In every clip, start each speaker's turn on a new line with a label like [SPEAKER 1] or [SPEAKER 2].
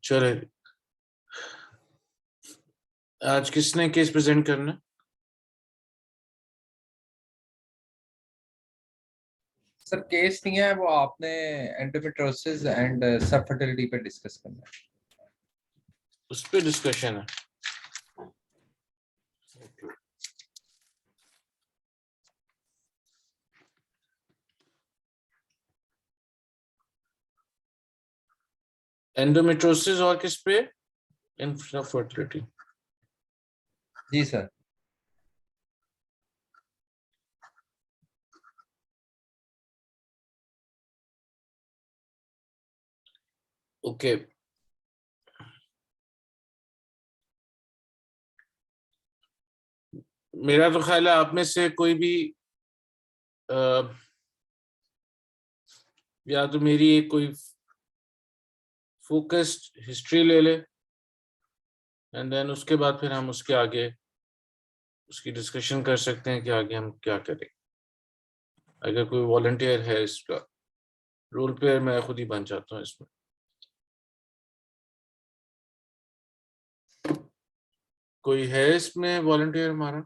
[SPEAKER 1] चलो, आज किसने केस प्रेजेंट करना?
[SPEAKER 2] सर केस नहीं है, वो आपने एंडोमेट्रियोसिस एंड सब फर्टिलिटी पे डिस्कस करना है।
[SPEAKER 1] उस पे डिस्कशन है। एंडोमेट्रोसिस और किस पे? इनफर्टिलिटी।
[SPEAKER 2] जी सर।
[SPEAKER 1] ओके, मेरा तो ख्याल है आप में से कोई भी या तो मेरी एक कोई फोकस्ड हिस्ट्री ले ले एंड देन उसके बाद फिर हम उसके आगे उसकी डिस्कशन कर सकते हैं कि आगे हम क्या करें। अगर कोई वॉलंटियर है इसका, रोल प्लेयर मैं खुद ही बन जाता हूँ इसमें। कोई है इसमें वॉलंटियर हमारा?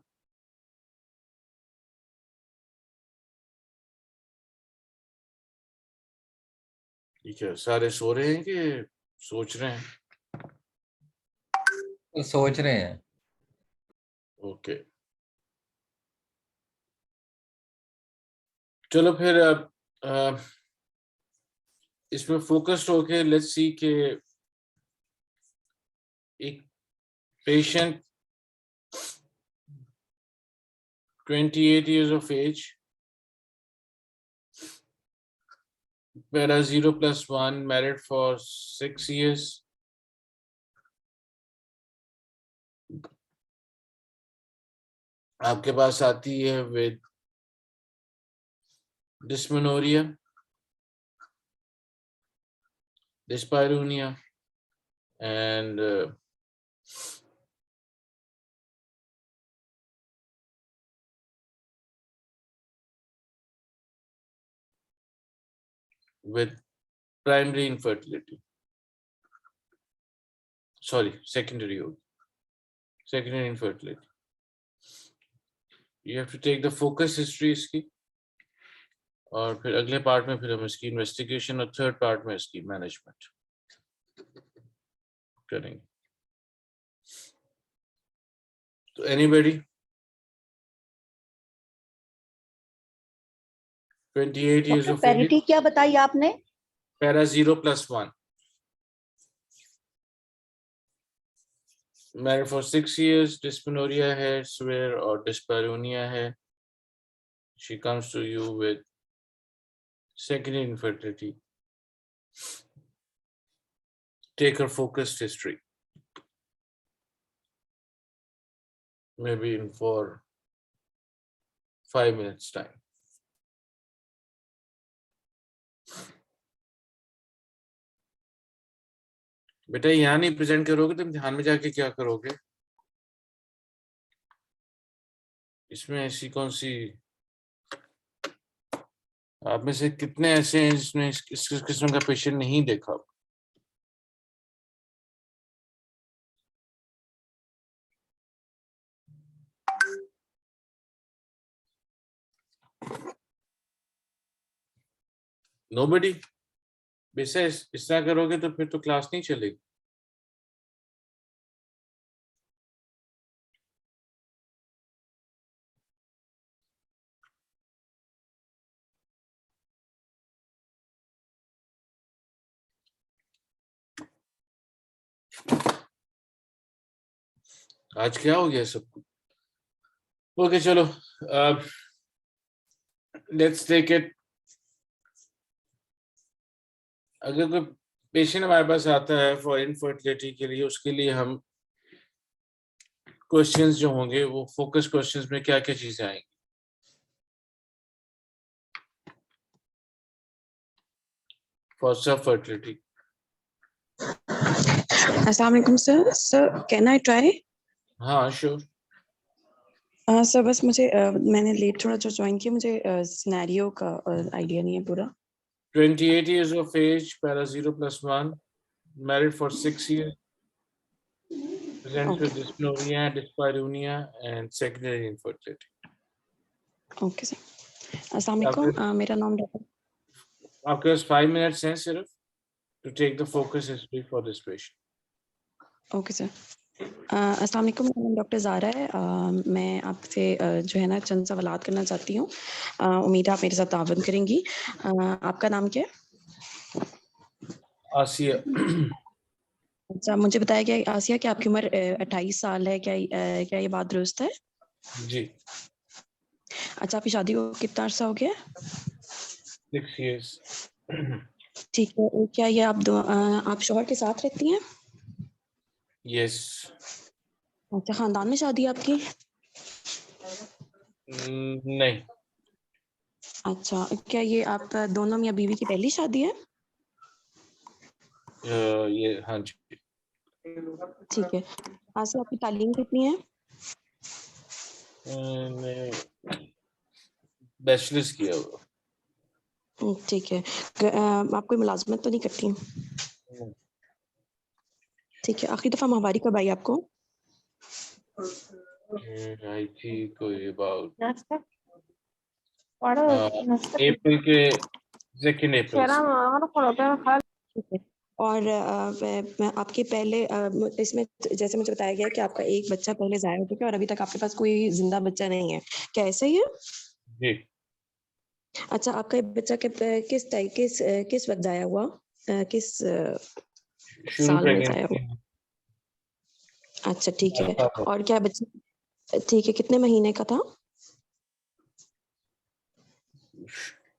[SPEAKER 1] ठीक है, सारे सो रहे हैं कि सोच रहे हैं?
[SPEAKER 2] तो सोच रहे हैं।
[SPEAKER 1] ओके, चलो फिर अब इसमें फोकस्ड होके लेट्स सी के एक patient 28 years of age, para 0+1, married for 6 years, आपके पास आती है with dysmenorrhea, dyspareunia and with primary infertility, sorry, secondary infertility. You have to take the focus history इसकी, और फिर अगले पार्ट में फिर हम इसकी इन्वेस्टिगेशन और थर्ड पार्ट में इसकी मैनेजमेंट करेंगे। तो anybody 28 years of age,
[SPEAKER 3] parity क्या बताई आपने?
[SPEAKER 1] Para 0+1, married for 6 years, dysmenorrhea है, severe और dyspareunia है. She comes to you with secondary infertility. Take her focused history, maybe in for 5 minutes time. बेटा यहाँ नहीं प्रेजेंट करोगे, तुम ध्यान में जाके क्या करोगे? इसमें ऐसी कौन सी, आप में से कितने ऐसे हैं जिसने इस किस्म का पेशेंट नहीं देखा? नोबडी। वैसे इस तरह करोगे तो फिर तो क्लास नहीं चलेगी। आज क्या हो गया सबको? ओके चलो, लेट्स टेक इट। अगर कोई पेशेंट हमारे पास आता है फॉर इनफर्टिलिटी के लिए, उसके लिए हम क्वेश्चंस जो होंगे वो फोकस क्वेश्चंस में क्या क्या चीजें आएंगी? फॉर सब फर्टिलिटी।
[SPEAKER 4] अस्सलाम वालेकुम sir. Sir can I try?
[SPEAKER 1] हाँ श्योर।
[SPEAKER 4] सर बस मुझे मैंने लेट थोड़ा जो ज्वाइन किया, मुझे सिनेरियो का आइडिया नहीं है पूरा।
[SPEAKER 1] 28 years of age, para 0+1, married for 6 years, presents with
[SPEAKER 4] Okay.
[SPEAKER 1] dysmenorrhea, dyspareunia, and secondary infertility.
[SPEAKER 4] Okay sir, अस्सलाम वालेकुम, मेरा नाम डॉक्टर
[SPEAKER 1] आपके पास 5 minutes हैं सिर्फ to take the focus history for this patient.
[SPEAKER 4] Okay sir, अस्सलाम वालेकुम, मेरा नाम डॉक्टर ज़ारा है। मैं आपसे जो है ना चंद सवालात करना चाहती हूँ। उम्मीद है आप मेरे साथ ताउन करेंगी। आपका नाम क्या है?
[SPEAKER 1] आसिया।
[SPEAKER 4] अच्छा, मुझे बताया गया आसिया कि आपकी उम्र 28 साल है, क्या ये बात दुरुस्त है?
[SPEAKER 1] जी।
[SPEAKER 4] अच्छा, आपकी शादी को कितना अर्सा हो गया?
[SPEAKER 1] 6 years.
[SPEAKER 4] ठीक है, क्या ये आप शौहर के साथ रहती हैं?
[SPEAKER 1] Yes.
[SPEAKER 4] अच्छा, खानदान में शादी है आपकी?
[SPEAKER 1] नहीं।
[SPEAKER 4] अच्छा, क्या ये आप दोनों मियाँ बीवी की पहली शादी है?
[SPEAKER 1] ये हाँ जी।
[SPEAKER 4] ठीक है, आसिया आपकी तालीम कितनी है?
[SPEAKER 1] बैचलर्स किया हुआ।
[SPEAKER 4] ठीक है, आप कोई मुलाजमत तो नहीं करती? ठीक है, आखिरी दफा माहवारी कब आई आपको?
[SPEAKER 1] आई थी कोई अबाउट
[SPEAKER 3] Para
[SPEAKER 1] अप्रैल के 2 अप्रैल से।
[SPEAKER 4] ठीक है, और आपके पहले इसमें जैसे मुझे बताया गया कि आपका एक बच्चा पहले ज़ाया हो चुका है और अभी तक आपके पास कोई जिंदा बच्चा नहीं है, क्या ऐसा ही है?
[SPEAKER 1] जी।
[SPEAKER 4] अच्छा, आपका ये बच्चा किस वक्त ज़ाया हुआ? किस
[SPEAKER 1] शुरू
[SPEAKER 4] साल में ज़ाया
[SPEAKER 1] प्रेगनेंसी
[SPEAKER 4] हुआ? अच्छा, ठीक है, और क्या बच्चा ठीक है, कितने महीने का था?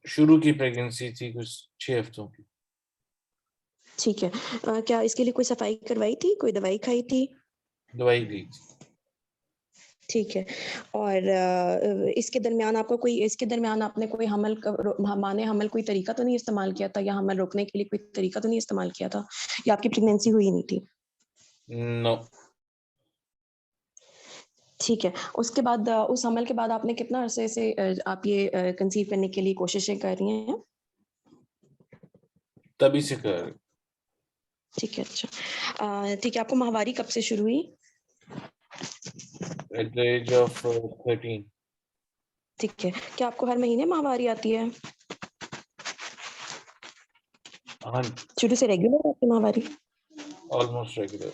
[SPEAKER 1] शुरू की प्रेगनेंसी थी कुछ 6 हफ्तों की।
[SPEAKER 4] ठीक है, क्या इसके लिए कोई सफाई करवाई थी, कोई दवाई खाई थी?
[SPEAKER 1] दवाई दी थी।
[SPEAKER 4] ठीक है, और इसके दरमियान आपने कोई माने हमल कोई तरीका तो नहीं इस्तेमाल किया था, या हमल रोकने के लिए कोई तरीका तो नहीं इस्तेमाल किया था, या आपकी प्रेगनेंसी हुई नहीं थी?
[SPEAKER 1] नो।
[SPEAKER 4] ठीक है, उसके बाद उस हमल के बाद आपने कितना अरसे से आप ये कंसीव करने के लिए कोशिशें कर रही हैं?
[SPEAKER 1] तभी से कर
[SPEAKER 4] ठीक है, अच्छा, ठीक है, आपको माहवारी कब से शुरू हुई?
[SPEAKER 1] at the age of 13.
[SPEAKER 4] ठीक है, क्या आपको हर महीने माहवारी आती है?
[SPEAKER 1] हाँ,
[SPEAKER 4] शुरू से रेगुलर आपकी माहवारी?
[SPEAKER 1] Almost regular.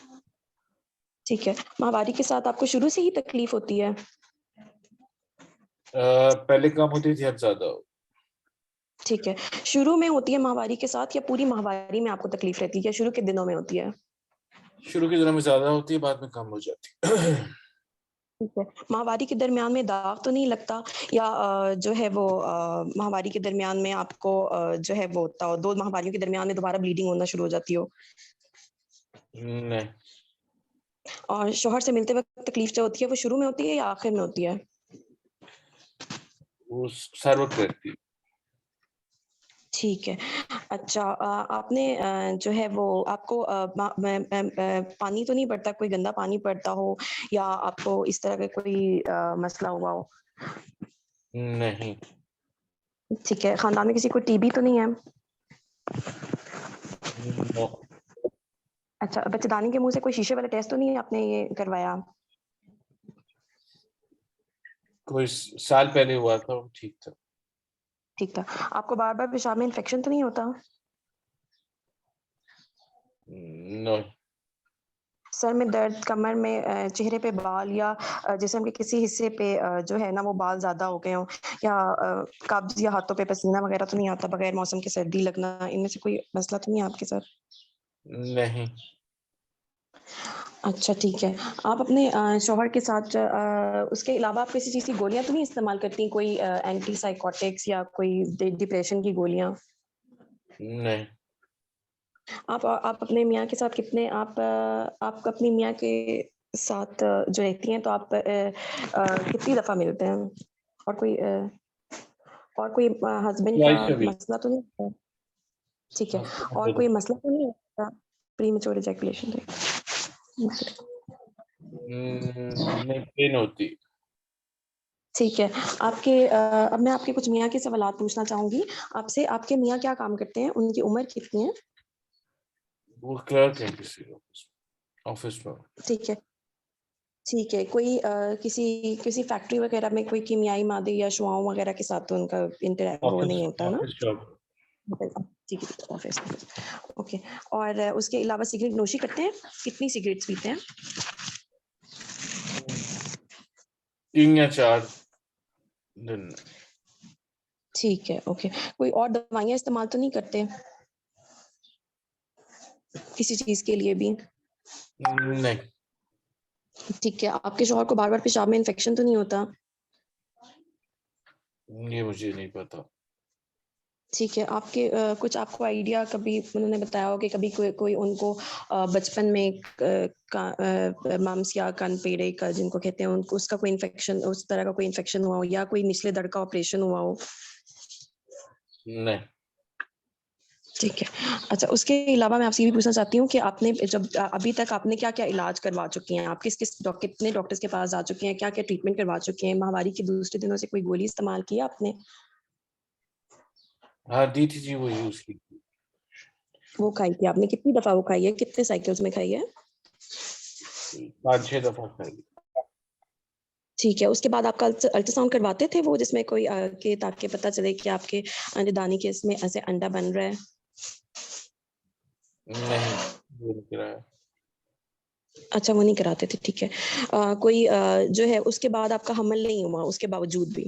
[SPEAKER 4] ठीक है, माहवारी के साथ आपको शुरू से ही तकलीफ होती है?
[SPEAKER 1] पहले कम होती थी, अब ज्यादा हो।
[SPEAKER 4] ठीक है, शुरू में होती है माहवारी के साथ, या पूरी माहवारी में आपको तकलीफ रहती है, या शुरू के दिनों में होती है?
[SPEAKER 1] शुरू के दिनों में ज्यादा होती है, बाद में कम हो जाती है।
[SPEAKER 4] ठीक है, माहवारी के दरमियान में दाग तो नहीं लगता, या जो है वो माहवारी के दरमियान में आपको जो है वो होता हो, 2 माहवारियों के दरमियान में दोबारा ब्लीडिंग होना शुरू हो जाती हो?
[SPEAKER 1] नहीं।
[SPEAKER 4] और शौहर से मिलते वक्त तकलीफ जो होती है वो शुरू में होती है या आखिर में होती है?
[SPEAKER 1] वो सर वक्त रहती है।
[SPEAKER 4] ठीक है, अच्छा, आपने जो है वो आपको पानी तो नहीं पड़ता, कोई गंदा पानी पड़ता हो, या आपको इस तरह का कोई मसला हुआ हो?
[SPEAKER 1] नहीं।
[SPEAKER 4] ठीक है, खानदान में किसी को टीबी तो नहीं है?
[SPEAKER 1] नो।
[SPEAKER 4] अच्छा, बच्चेदानी के मुंह से कोई शीशे वाला टेस्ट तो नहीं आपने ये करवाया?
[SPEAKER 1] कोई साल पहले हुआ था, वो ठीक था।
[SPEAKER 4] ठीक था, आपको बार बार पेशाब में इन्फेक्शन तो नहीं होता?
[SPEAKER 1] नो।
[SPEAKER 4] सर में दर्द, कमर में, चेहरे पे बाल, या जिस्म के किसी हिस्से पे जो है ना वो बाल ज्यादा हो गए हो, या कब्ज, या हाथों पे पसीना वगैरह तो नहीं आता बगैर मौसम के, सर्दी लगना, इनमें से कोई मसला तो नहीं है आपके साथ?
[SPEAKER 1] नहीं।
[SPEAKER 4] अच्छा, ठीक है, आप अपने शौहर के साथ उसके अलावा आप किसी चीज़ की गोलियां तो नहीं इस्तेमाल करती, कोई एंटी साइकोटिक्स या कोई डिप्रेशन की गोलियां?
[SPEAKER 1] नहीं।
[SPEAKER 4] आप अपने मियाँ के साथ आप अपनी मियाँ के साथ जो रहती हैं तो आप कितनी दफ़ा मिलते हैं? और कोई हस्बैंड का
[SPEAKER 1] Twice a week.
[SPEAKER 4] मसला तो नहीं होता? ठीक है, और कोई मसला तो नहीं होता प्रीमैच्योर इजैकुलेशन का?
[SPEAKER 1] नहीं, पेन होती।
[SPEAKER 4] ठीक है, अब मैं आपके कुछ मियाँ के सवालात पूछना चाहूँगी आपसे। आपके मियाँ क्या काम करते हैं? उनकी उम्र कितनी है?
[SPEAKER 1] वो क्लर्क है किसी ऑफिस में।
[SPEAKER 4] ठीक है कोई किसी फैक्ट्री वगैरह में कोई कीमियाई मादे या शुआओं वगैरह के साथ तो उनका वो नहीं होता ना?
[SPEAKER 1] Office job.
[SPEAKER 4] ठीक है ऑफिस। ओके। और उसके अलावा सिगरेट नोशी करते हैं? कितनी सिगरेट्स पीते हैं?
[SPEAKER 1] 3 या 4 दिन में।
[SPEAKER 4] ठीक है ओके। कोई और दवाइयाँ इस्तेमाल तो नहीं करते किसी चीज के लिए भी?
[SPEAKER 1] नहीं।
[SPEAKER 4] ठीक है। आपके शौहर को बार बार पेशाब में इन्फेक्शन तो नहीं होता?
[SPEAKER 1] ये मुझे नहीं पता।
[SPEAKER 4] ठीक है। आपके कुछ आपको आइडिया कभी उन्होंने बताया हो कि कभी कोई उनको बचपन में मम्स या कानपेड़े का जिनको कहते हैं उनको उसका कोई इन्फेक्शन उस तरह का कोई इन्फेक्शन हुआ हो या कोई निचले दर का ऑपरेशन हुआ हो?
[SPEAKER 1] नहीं।
[SPEAKER 4] ठीक है। अच्छा उसके अलावा मैं आपसे ये भी पूछना चाहती हूँ कि आपने जब अभी तक आपने क्या क्या इलाज करवा चुकी हैं? आप कितने डॉक्टर्स के पास जा चुके हैं? क्या क्या ट्रीटमेंट करवा चुके हैं? महामारी के दूसरे दिनों से कोई गोली इस्तेमाल की आपने?
[SPEAKER 1] हाँ दी थी जी, वो यूज की थी।
[SPEAKER 4] वो खाई थी आपने? कितनी दफा वो खाई है? कितने साइकिल्स में खाई है?
[SPEAKER 1] 5-6 दफा खाई।
[SPEAKER 4] ठीक है। उसके बाद आपका अल्ट्रासाउंड करवाते थे वो जिसमें कोई के ताकि पता चले कि आपके अंडेदानी के इसमें ऐसे अंडा बन रहा है?
[SPEAKER 1] नहीं, वो नहीं कराया।
[SPEAKER 4] अच्छा वो नहीं कराते थे। ठीक है। कोई जो है उसके बाद आपका हमल नहीं हुआ उसके बावजूद भी?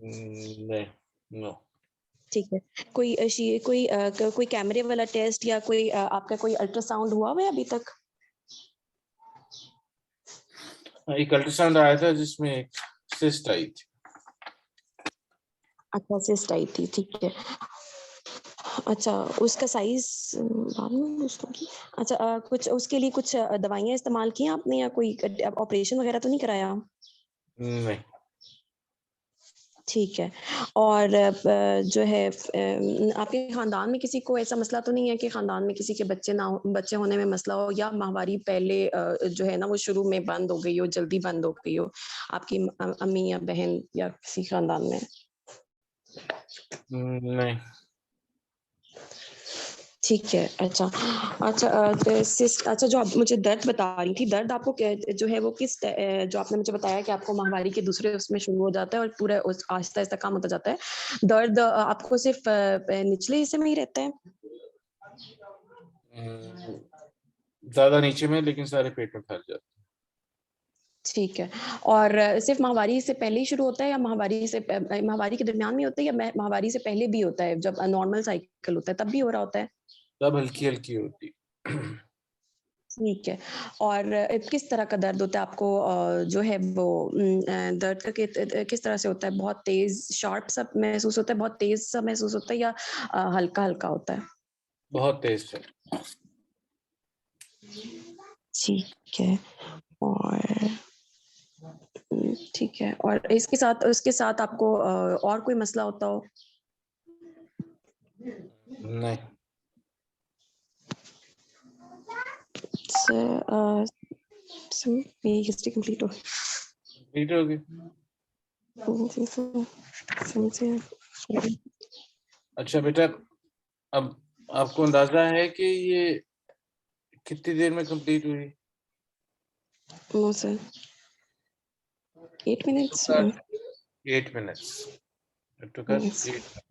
[SPEAKER 1] नहीं। नो।
[SPEAKER 4] ठीक है। कोई कैमरे वाला टेस्ट या कोई आपका कोई अल्ट्रासाउंड हुआ है अभी तक?
[SPEAKER 1] एक अल्ट्रासाउंड आया था जिसमें एक सिस्ट आई थी।
[SPEAKER 4] अच्छा सिस्ट आई थी। ठीक है। अच्छा उसका साइज बाद में पूछूंगी। अच्छा कुछ उसके लिए कुछ दवाइयाँ इस्तेमाल की आपने या कोई ऑपरेशन वगैरह तो नहीं कराया?
[SPEAKER 1] नहीं।
[SPEAKER 4] ठीक है। और जो है आपके खानदान में किसी को ऐसा मसला तो नहीं है कि खानदान में किसी के बच्चे होने में मसला हो या माहवारी पहले जो है ना वो शुरू में बंद हो गई हो जल्दी बंद हो गई हो आपकी अम्मी या बहन या किसी खानदान में?
[SPEAKER 1] नहीं।
[SPEAKER 4] ठीक है। अच्छा अच्छा जो आप मुझे दर्द बता रही थी दर्द आपको जो है वो जो आपने मुझे बताया कि आपको माहवारी के दूसरे उसमें शुरू हो जाता है और पूरा आहिस्ता आहिस्ता कम होता जाता है दर्द आपको सिर्फ निचले हिस्से में ही रहता है?
[SPEAKER 1] ज्यादा नीचे में, लेकिन सारे पेट में फैल जाते।
[SPEAKER 4] ठीक है। और सिर्फ माहवारी से पहले ही शुरू होता है या माहवारी के दरमियान में होता है या माहवारी से पहले भी होता है जब नॉर्मल साइकिल होता है तब भी हो रहा होता है?
[SPEAKER 1] तब हल्की हल्की होती।
[SPEAKER 4] ठीक है। और किस तरह का दर्द होता है आपको जो है वो दर्द का किस तरह से होता है? बहुत तेज शार्प सा महसूस होता है? बहुत तेज सा महसूस होता है या हल्का हल्का होता है?
[SPEAKER 1] बहुत तेज है।
[SPEAKER 4] ठीक है। और ठीक है। और उसके साथ आपको और कोई मसला होता हो?
[SPEAKER 1] नहीं।
[SPEAKER 4] मेरी हिस्ट्री कंप्लीट हो
[SPEAKER 1] ठीक हो गई। अच्छा बेटा, अब आपको अंदाजा है कि ये कितनी देर में कंप्लीट हुई?
[SPEAKER 4] No sir 8 minutes
[SPEAKER 1] 8 minutes. It took us
[SPEAKER 4] Yes.
[SPEAKER 1] 8 minutes.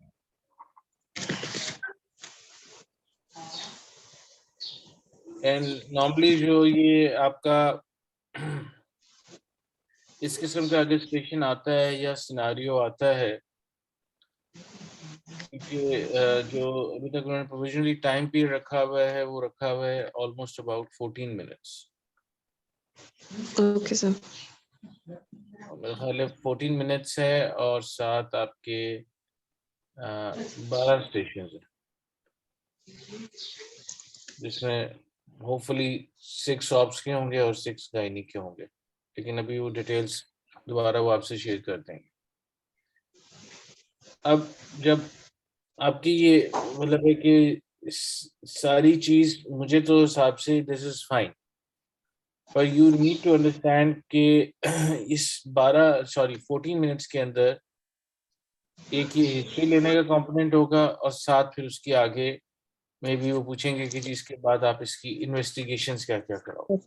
[SPEAKER 1] And normally जो ये आपका इस किस्म का अगर स्टेशन आता है या सिनारियो आता है, क्योंकि जो अभी तक उन्होंने प्रोविजनली टाइम पीरियड रखा हुआ है वो रखा हुआ है almost about 14 minutes.
[SPEAKER 4] Okay sir.
[SPEAKER 1] मेरे ख्याल है 14 मिनट्स है और साथ आपके 12 स्टेशन है जिसमें होपफुली 6 ऑप्स के होंगे और 6 गायनी के होंगे, लेकिन अभी वो डिटेल्स दोबारा वो आपसे शेयर कर देंगे। अब जब आपकी ये मतलब है कि सारी चीज मुझे तो हिसाब से दिस इज फाइन, पर यू नीड टू अंडरस्टैंड कि इस 14 मिनट्स के अंदर एक ये हिस्ट्री लेने का कंपोनेंट होगा और साथ फिर उसके आगे मे बी वो पूछेंगे कि जी इसके बाद आप इसकी इन्वेस्टिगेशंस क्या क्या कराओ,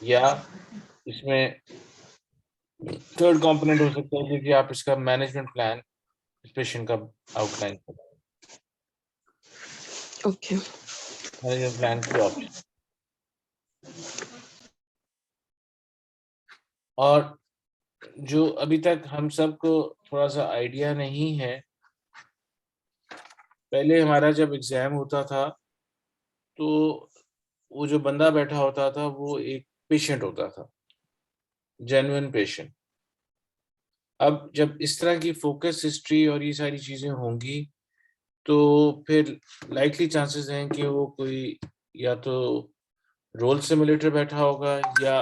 [SPEAKER 1] या इसमें थर्ड कंपोनेंट हो सकता है कि आप इसका मैनेजमेंट प्लान पेशेंट का आउटलाइन करें,
[SPEAKER 4] ओके।
[SPEAKER 1] मैनेजमेंट प्लान की ऑप्शन। और जो अभी तक हम सबको थोड़ा सा आइडिया नहीं है, पहले हमारा जब एग्जाम होता था तो वो जो बंदा बैठा होता था वो एक पेशेंट होता था, जेन्युइन पेशेंट। अब जब इस तरह की फोकस हिस्ट्री और ये सारी चीजें होंगी तो फिर लाइकली चांसेस हैं कि वो कोई या तो रोल सिमुलेटर बैठा होगा या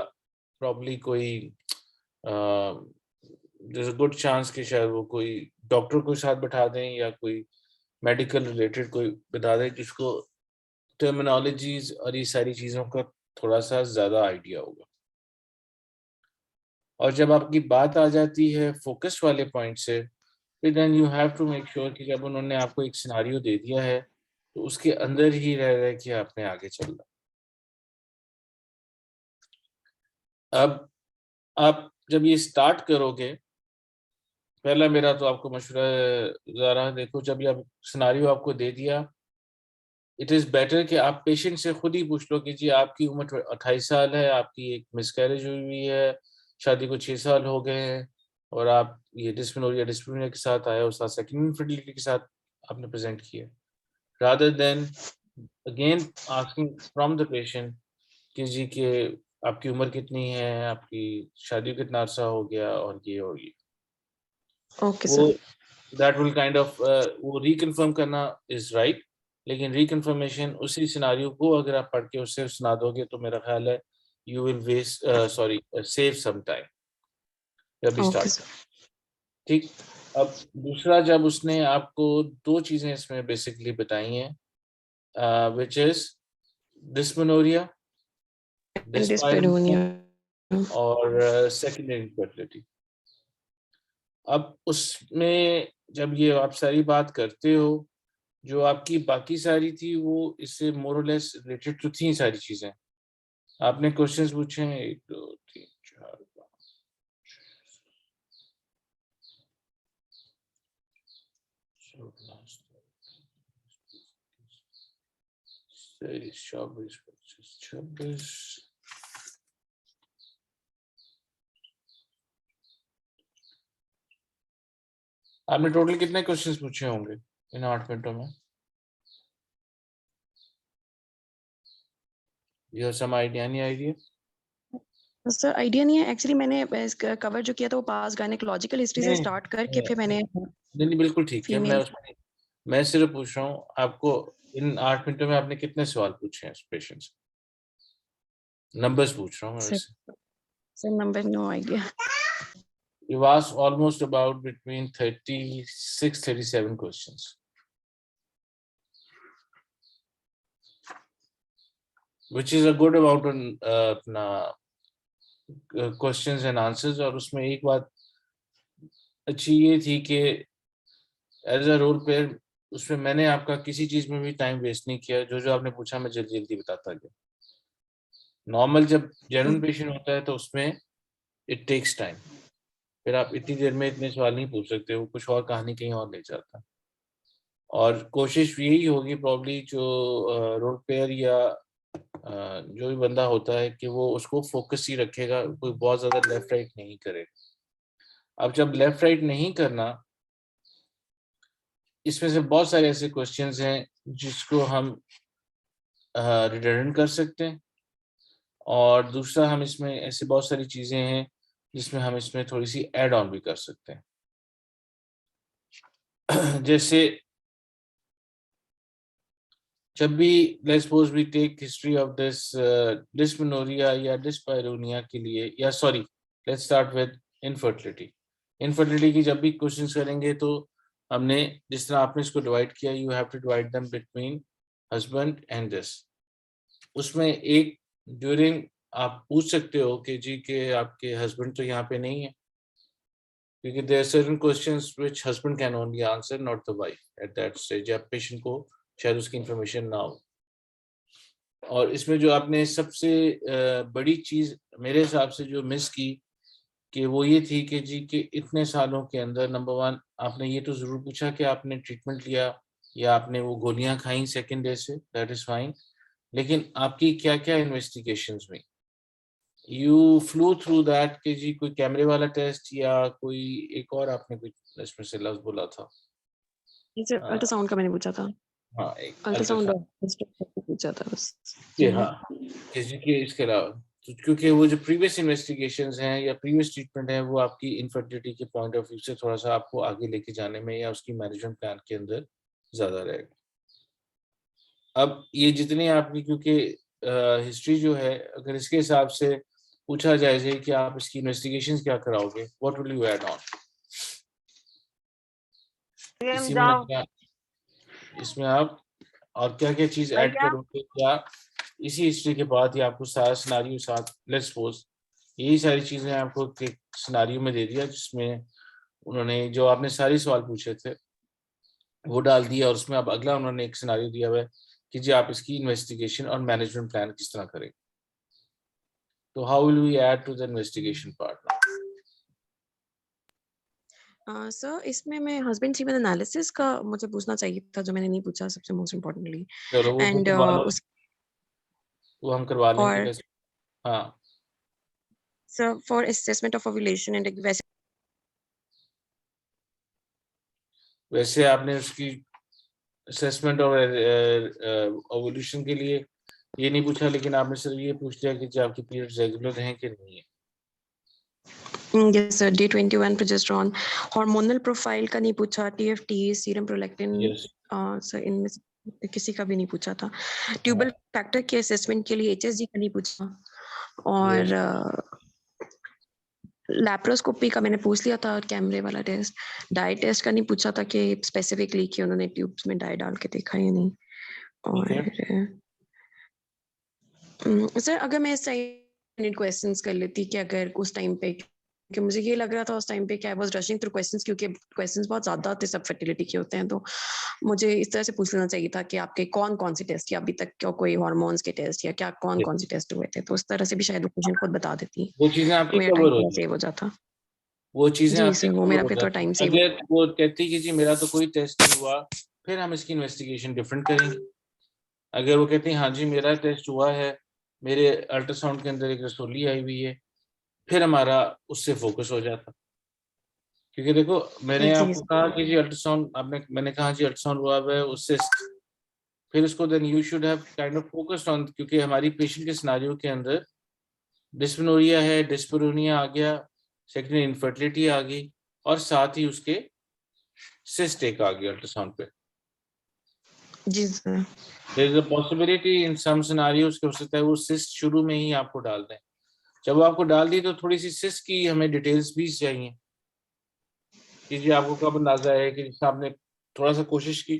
[SPEAKER 1] प्रॉब्ली कोई there's a गुड चांस कि शायद वो कोई डॉक्टर को साथ बैठा दें या कोई मेडिकल रिलेटेड कोई बता दें जिसको टर्मिनोलॉजीज और ये सारी चीज़ों का थोड़ा सा ज़्यादा आइडिया होगा। और जब आपकी बात आ जाती है फोकस वाले पॉइंट से, फिर then you have to make sure कि जब उन्होंने आपको एक सिनारियो दे दिया है तो उसके अंदर ही रह रहे कि आपने आगे चलना। अब आप जब ये स्टार्ट करोगे, पहला मेरा तो आपको मशवरा है, ज़रा देखो जब ये सिनारियो आपको दे दिया, इट इज़ बेटर कि आप पेशेंट से खुद ही पूछ लो कि जी आपकी उम्र 28 साल है, आपकी एक मिसकैरेज हुई हुई है, शादी को 6 साल हो गए हैं और आप ये डिस्मेनोरिया के साथ आए और साथ सेकंड इनफर्टिलिटी के साथ आपने प्रेजेंट किया, rather than again asking from the patient कि जी के आपकी उम्र कितनी है, आपकी शादी को कितना अरसा हो गया और ये और ये।
[SPEAKER 4] ओके
[SPEAKER 1] वो
[SPEAKER 4] sir.
[SPEAKER 1] That will kind of वो रिकन्फर्म करना इज राइट, लेकिन रिकन्फर्मेशन उसी सिनारियो को अगर आप पढ़ के उससे सुना दोगे तो मेरा ख्याल है you will waste sorry save some time जब भी
[SPEAKER 4] ओके
[SPEAKER 1] स्टार्ट।
[SPEAKER 4] सर।
[SPEAKER 1] ठीक। अब दूसरा, जब उसने आपको दो चीजें इसमें बेसिकली बताई हैं विच इज डिस्मेनोरिया, डिस्पाइरोनिया
[SPEAKER 4] डिस्पेरोनिया।
[SPEAKER 1] और सेकेंडरी इनफर्टिलिटी। अब उसमें जब ये आप सारी बात करते हो, जो आपकी बाकी सारी थी वो इससे मोर और लेस रिलेटेड तो थी सारी चीजें। आपने क्वेश्चंस पूछे हैं 1 2 3 4 5 24 25 26। आपने टोटल कितने क्वेश्चंस पूछे होंगे इन 8 मिनटों में? You have some idea? Any idea?
[SPEAKER 4] Sir idea नहीं है एक्चुअली, मैंने कवर जो किया था वो पास गायनेकोलॉजिकल हिस्ट्री से
[SPEAKER 1] नहीं
[SPEAKER 4] स्टार्ट करके फिर मैंने
[SPEAKER 1] नहीं नहीं, बिल्कुल ठीक है।
[SPEAKER 4] फीमेल।
[SPEAKER 1] मैं सिर्फ पूछ रहा हूँ आपको इन 8 मिनटों में आपने कितने सवाल पूछे हैं पेशेंट से? नंबर्स पूछ रहा हूँ मैं
[SPEAKER 4] सर
[SPEAKER 1] वैसे।
[SPEAKER 4] Sir number no idea.
[SPEAKER 1] You asked almost about between 36, 37 questions, which is a good amount on अपना questions and answers। और उसमें एक बात अच्छी ये थी कि एज अ रोल प्लेयर उसमें मैंने आपका किसी चीज में भी टाइम वेस्ट नहीं किया, जो जो आपने पूछा मैं जल्दी जल्दी बताता गया। नॉर्मल जब जेन्युइन पेशेंट होता है तो उसमें इट टेक्स टाइम, फिर आप इतनी देर में इतने सवाल नहीं पूछ सकते, वो कुछ और कहानी कहीं और ले जाता। और कोशिश यही होगी प्रॉब्ली जो रोल प्लेयर या जो भी बंदा होता है कि वो उसको फोकस ही रखेगा, कोई बहुत ज्यादा लेफ्ट राइट नहीं करेगा। अब जब लेफ्ट राइट नहीं करना, इसमें से बहुत सारे ऐसे क्वेश्चंस हैं जिसको हम रिटर्न कर सकते हैं, और दूसरा हम इसमें ऐसे बहुत सारी चीजें हैं जिसमें हम इसमें थोड़ी सी ऐड ऑन भी कर सकते हैं। जैसे जब भी let's suppose we take history of this dysmenorrhea या डिस्पायरोनिया के लिए, या sorry let's start with infertility. Infertility की जब भी क्वेश्चंस करेंगे तो हमने जिस तरह आपने इसको डिवाइड किया, you have to divide them between husband and this. उसमें एक ड्यूरिंग आप पूछ सकते हो कि जी के आपके हस्बैंड तो यहाँ पे नहीं है, क्योंकि there are certain questions which husband can only answer, not the wife at that stage, या पेशेंट को शायद उसकी इंफॉर्मेशन ना हो। और इसमें जो आपने सबसे बड़ी चीज मेरे हिसाब से जो मिस की कि वो ये थी कि जी कि इतने सालों के अंदर नंबर वन आपने ये तो जरूर पूछा कि आपने ट्रीटमेंट लिया या आपने वो गोलियां खाई सेकेंड डे से, दैट इज फाइन, लेकिन आपकी क्या क्या इन्वेस्टिगेशंस हुई? यू फ्लू थ्रू दैट कि जी कोई कैमरे वाला टेस्ट या कोई एक और आपने कोई इसमें से लफ्ज बोला था?
[SPEAKER 4] सर अल्ट्रासाउंड का मैंने पूछा था,
[SPEAKER 1] हाँ, एक
[SPEAKER 4] अल्ट्रासाउंड
[SPEAKER 1] अल्ट्रासाउंड
[SPEAKER 4] पूछा था बस।
[SPEAKER 1] ये,
[SPEAKER 4] जी
[SPEAKER 1] हाँ, किसी के इसके अलावा तो क्योंकि वो जो प्रीवियस इन्वेस्टिगेशंस हैं या प्रीवियस ट्रीटमेंट है वो आपकी इनफर्टिलिटी के पॉइंट ऑफ व्यू से थोड़ा सा आपको आगे लेके जाने में या उसकी मैनेजमेंट प्लान के अंदर ज्यादा रहेगा। अब ये जितनी आपकी क्योंकि हिस्ट्री जो है अगर इसके हिसाब से पूछा जाए कि आप इसकी इन्वेस्टिगेशंस क्या कराओगे, what will you add on? इसमें आप और क्या क्या चीज ऐड करोगे, क्या इसी हिस्ट्री के बाद ही आपको सारा सिनारियो साथ, लेट्स सपोज यही सारी चीजें आपको एक सिनारियो में दे दिया जिसमें उन्होंने जो आपने सारे सवाल पूछे थे वो डाल दिया और उसमें अब अगला उन्होंने एक सिनारियो दिया हुआ है कि जी आप इसकी इन्वेस्टिगेशन और मैनेजमेंट प्लान किस तरह करें। तो how will we add to the investigation part?
[SPEAKER 4] Sir इसमें मैं हस्बैंड सीमेन एनालिसिस का मुझे पूछना चाहिए था जो मैंने नहीं पूछा सबसे मोस्ट इम्पोर्टेंटली,
[SPEAKER 1] चलो वो
[SPEAKER 4] एंड
[SPEAKER 1] उस वो हम करवा लेंगे
[SPEAKER 4] और
[SPEAKER 1] वैसे। हाँ
[SPEAKER 4] sir for assessment of ovulation and
[SPEAKER 1] वैसे आपने उसकी असेसमेंट और ओवुलेशन के लिए ये नहीं पूछा, लेकिन आपने सिर्फ ये पूछ लिया कि आपकी पीरियड्स रेगुलर हैं कि नहीं है।
[SPEAKER 4] Yes sir, day 21 progesterone, hormonal profile का नहीं पूछा, TFT, serum prolactin,
[SPEAKER 1] yes
[SPEAKER 4] sir इनमें से किसी का भी नहीं पूछा था। ट्यूबल फैक्टर के असेसमेंट के लिए एचएसजी का नहीं पूछा, और लैप्रोस्कोपी का मैंने पूछ लिया था, कैमरे वाला टेस्ट। डाई टेस्ट का नहीं पूछा था कि स्पेसिफिकली कि उन्होंने ट्यूब्स में डाई डाल के देखा या नहीं। और सर अगर मैं इस टाइम क्वेश्चंस कर लेती कि अगर उस टाइम पे, कि मुझे ये लग रहा था उस टाइम पे कि I was rushing through questions क्योंकि क्वेश्चंस बहुत ज्यादा थे, सब फर्टिलिटी के होते हैं, तो मुझे इस तरह से पूछ लेना चाहिए था कि आपके कौन कौन से टेस्ट या अभी तक क्या कोई हार्मोन्स के टेस्ट या क्या कौन कौन से टेस्ट हुए थे, तो उस तरह से भी शायद वो क्वेश्चन खुद बता देती,
[SPEAKER 1] वो चीजें
[SPEAKER 4] तो
[SPEAKER 1] आपकी
[SPEAKER 4] मेरा
[SPEAKER 1] कवर
[SPEAKER 4] टाइम
[SPEAKER 1] हो
[SPEAKER 4] थोड़ा
[SPEAKER 1] जाती,
[SPEAKER 4] सेव हो जाता।
[SPEAKER 1] वो चीजें
[SPEAKER 4] जी
[SPEAKER 1] आपकी
[SPEAKER 4] सर, वो
[SPEAKER 1] कवर
[SPEAKER 4] मेरा
[SPEAKER 1] हो
[SPEAKER 4] फिर थोड़ा
[SPEAKER 1] जाती।
[SPEAKER 4] Time save.
[SPEAKER 1] अगर वो कहती कि जी मेरा तो कोई टेस्ट नहीं हुआ, फिर हम इसकी इन्वेस्टिगेशन डिफरेंट करेंगे। अगर वो कहती हैं हाँ जी मेरा टेस्ट हुआ है, मेरे अल्ट्रासाउंड के अंदर एक रसोली आई हुई है, फिर हमारा उससे फोकस हो जाता। क्योंकि देखो मैंने
[SPEAKER 4] जी
[SPEAKER 1] आपको कहा कि जी अल्ट्रासाउंड मैंने कहा जी अल्ट्रासाउंड हुआ है उससे, फिर उसको then you should have kind of focused on, क्योंकि हमारी पेशेंट के सिनेरियो के अंदर डिस्मेनोरिया है, डिस्पेरोनिया आ गया, सेकेंडरी इनफर्टिलिटी आ गई, और साथ ही उसके सिस्ट एक आ गया अल्ट्रासाउंड पे।
[SPEAKER 4] जी sir.
[SPEAKER 1] There is a possibility in some scenarios के हो सकता है वो सिस्ट शुरू में ही आपको डाल दें। जब वो आपको डाल दी तो थोड़ी सी सिस्ट की हमें डिटेल्स भी चाहिए कि जी आपको कब अंदाजा है कि जैसे आपने थोड़ा सा कोशिश की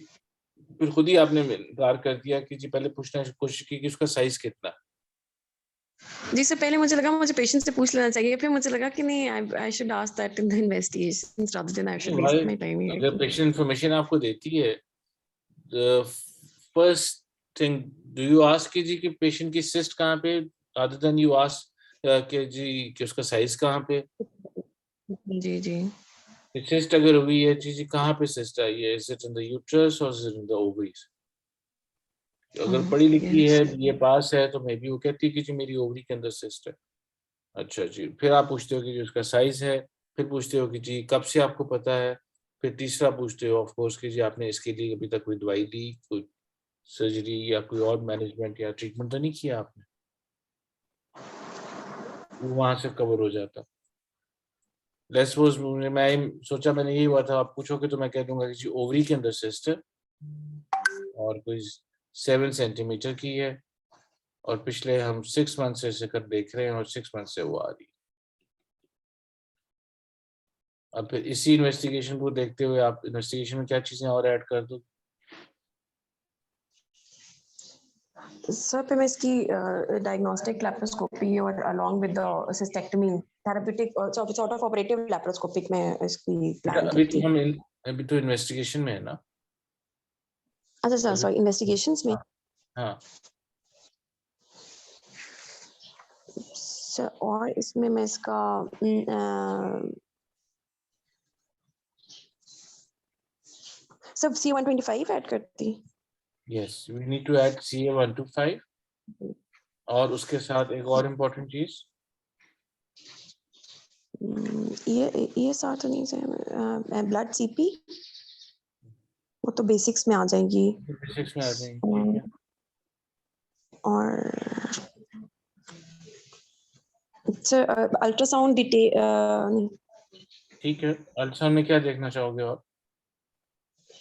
[SPEAKER 1] फिर खुद ही आपने इनकार कर दिया कि जी पहले पूछने की कोशिश की कि उसका साइज कितना है।
[SPEAKER 4] जी सर, पहले मुझे लगा मुझे पेशेंट से पूछ लेना चाहिए, फिर मुझे लगा कि नहीं, I should ask that in the investigations rather than I should
[SPEAKER 1] भाई
[SPEAKER 4] वेस्ट माय टाइम
[SPEAKER 1] अगर
[SPEAKER 4] हियर।
[SPEAKER 1] पेशेंट इंफॉर्मेशन आपको देती है, first thing do you ask कि जी कि पेशेंट की सिस्ट कहाँ पे, rather than you ask कि जी कि उसका साइज कहाँ पे।
[SPEAKER 4] जी जी।
[SPEAKER 1] सिस्ट अगर हुई है जी जी कहाँ पे सिस्ट आई है, is it in the uterus और is it in the ovaries? अगर पढ़ी लिखी है,
[SPEAKER 4] यस।
[SPEAKER 1] बीए पास है, तो मे बी वो कहती है कि जी मेरी ओवरी के अंदर सिस्ट है। अच्छा जी, फिर आप पूछते हो कि जी उसका साइज है, फिर पूछते हो कि जी कब से आपको पता है, फिर तीसरा पूछते हो ऑफ कोर्स कि जी आपने इसके लिए अभी तक कोई दवाई ली, कोई सर्जरी या कोई और मैनेजमेंट या ट्रीटमेंट तो नहीं किया आपने। वो वहां से कवर हो जाता। लेट्स सपोज मैं सोचा मैंने यही हुआ था, आप पूछोगे तो मैं कह दूंगा कि जी ओवरी के अंदर सिस्ट है और कोई 7 सेंटीमीटर की है, और पिछले हम 6 मंथ से इसे कर देख रहे हैं और 6 मंथ से वो आ रही है। अब फिर इसी इन्वेस्टिगेशन को देखते हुए आप इन्वेस्टिगेशन में क्या चीजें और ऐड कर दो?
[SPEAKER 4] सर फिर मैं इसकी डायग्नोस्टिक लैप्रोस्कोपी और along with the cystectomy therapeutic sort of operative laparoscopic में इसकी
[SPEAKER 1] बेटा
[SPEAKER 4] प्लान
[SPEAKER 1] अभी
[SPEAKER 4] की
[SPEAKER 1] तो
[SPEAKER 4] थी।
[SPEAKER 1] अभी तो इन्वेस्टिगेशन में है ना।
[SPEAKER 4] अच्छा सर
[SPEAKER 1] अभी
[SPEAKER 4] सॉरी इन्वेस्टिगेशंस में।
[SPEAKER 1] हाँ
[SPEAKER 4] सर और इसमें मैं इसका सब C125 ऐड करती।
[SPEAKER 1] Yes we need to add CA125 और उसके साथ एक और इम्पोर्टेंट चीज
[SPEAKER 4] ये साथ तो नहीं सर ब्लड सीपी वो तो बेसिक्स में आ जाएगी।
[SPEAKER 1] बेसिक्स में आ जाएंगे, ठीक है।
[SPEAKER 4] और सर अल्ट्रासाउंड डिटेल
[SPEAKER 1] ठीक है, अल्ट्रासाउंड में क्या देखना चाहोगे और